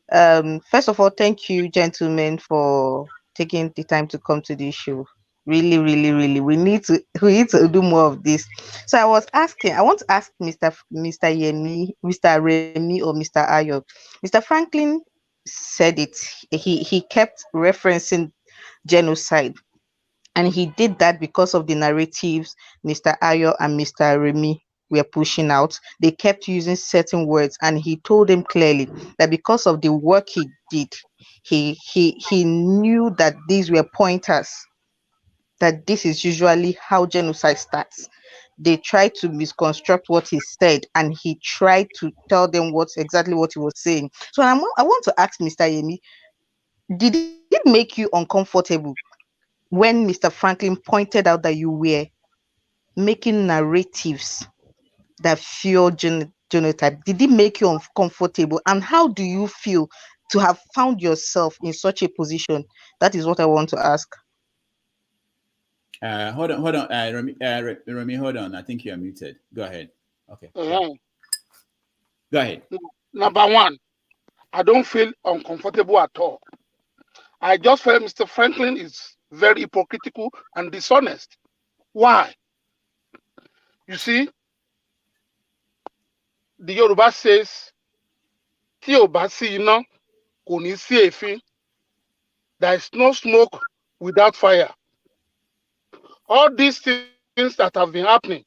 first of all, thank you, gentlemen, for taking the time to come to this show. Really, we need to do more of this. So I want to ask Mr. Yemi, Mr. Remi, or Mr. Ayo. Mr. Franklyne said it. He kept referencing genocide, and he did that because of the narratives Mr. Ayo and Mr. Remi were pushing out. They kept using certain words, and he told them clearly that because of the work he did, he knew that these were pointers, that this is usually how genocide starts. they tried to misconstruct what he said, and he tried to tell them exactly what he was saying. So I want to ask Mr. Yemi, did it make you uncomfortable when Mr. Franklyne pointed out that you were making narratives that fuel genotype? Did it make you uncomfortable? And how do you feel to have found yourself in such a position? That is what I want to ask. Hold on. Remi, hold on. I think you are muted. Go ahead. Okay. Go ahead. Number one, I don't feel uncomfortable at all. I just felt Mr. Franklyne is very hypocritical and dishonest. Why? You see, the Yoruba says, "Tí ò bá sí iná, kò ní sí èéfín." There is no smoke without fire. All these things that have been happening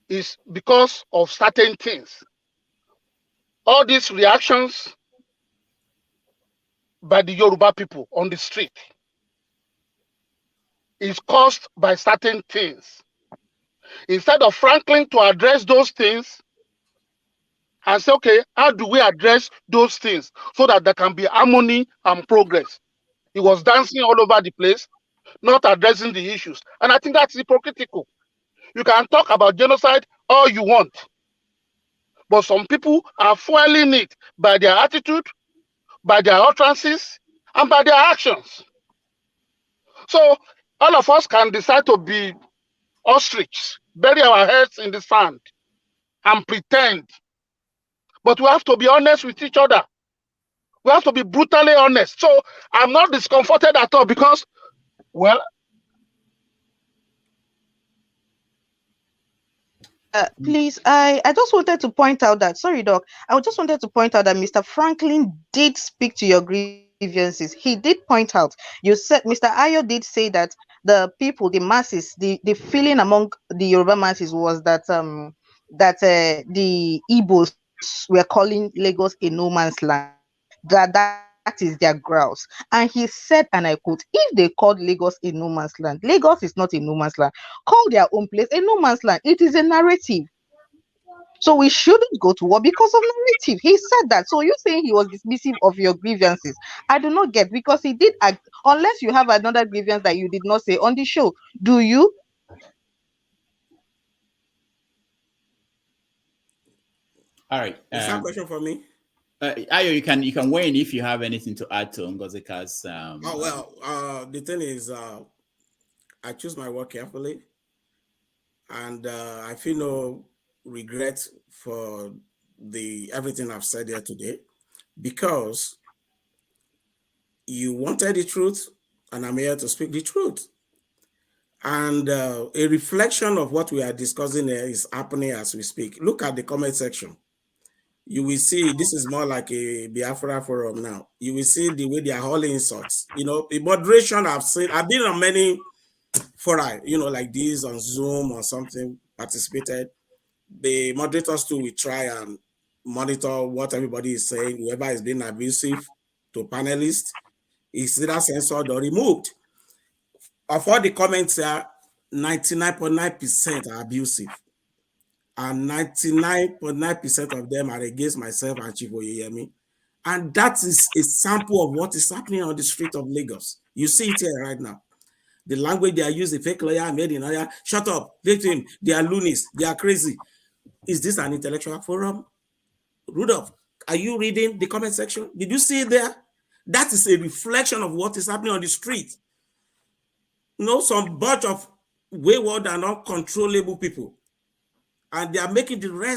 is because of certain things. All these reactions by the Yoruba people on the street is caused by certain things. Instead of Franklyne to address those things and say, okay, how do we address those things so that there can be harmony and progress? He was dancing all over the place, not addressing the issues. And I think that's hypocritical. You can talk about genocide all you want, but some people are fueling it by their attitude, by their utterances, and by their actions. So all of us can decide to be ostrich, bury our heads in the sand, and pretend. But we have to be honest with each other. We have to be brutally honest. So I'm not discomforted at all because, well, please, I just wanted to point out that, sorry, Doc, I just wanted to point out that Mr. Franklyne did speak to your grievances. He did point out, you said, Mr. Ayo did say that the people, the masses, the feeling among the Yoruba masses was that the Igbos were calling Lagos a no man's land. That is their grouse. And he said, and I quote, if they called Lagos a no man's land, Lagos is not a no man's land. Call their own place a no man's land. It is a narrative. So we shouldn't go to war because of narrative. He said that. So you're saying he was dismissive of your grievances? I do not get, because he did, unless you have another grievance that you did not say on the show. Do you? All right. Is that a question for me? Ayo, you can weigh in if you have anything to add to Ngozika's. The thing is, I choose my work carefully, and I feel no regret for everything I've said here today, because you wanted the truth, and I'm here to speak the truth. And a reflection of what we are discussing here is happening as we speak. Look at the comment section. You will see this is more like a Biafra forum now. You will see the way they are hauling insults. You know, the moderation I've been on many fora, like this on Zoom or something, participated. The moderators too will try and monitor what everybody is saying. Whoever is being abusive to panelists is either censored or removed. Of all the comments here, 99.9% are abusive. And 99.9% of them are against myself and Chief Oyeyemi. And that is a sample of what is happening on the street of Lagos. You see it here right now. The language they are using, fake lawyer, made in lawyer, shut up, victim, they are loonies, they are crazy. Is this an intellectual forum? Rudolph, are you reading the comment section? Did you see it there? That is a reflection of what is happening on the street. Some bunch of wayward and uncontrollable people. And they are making the rest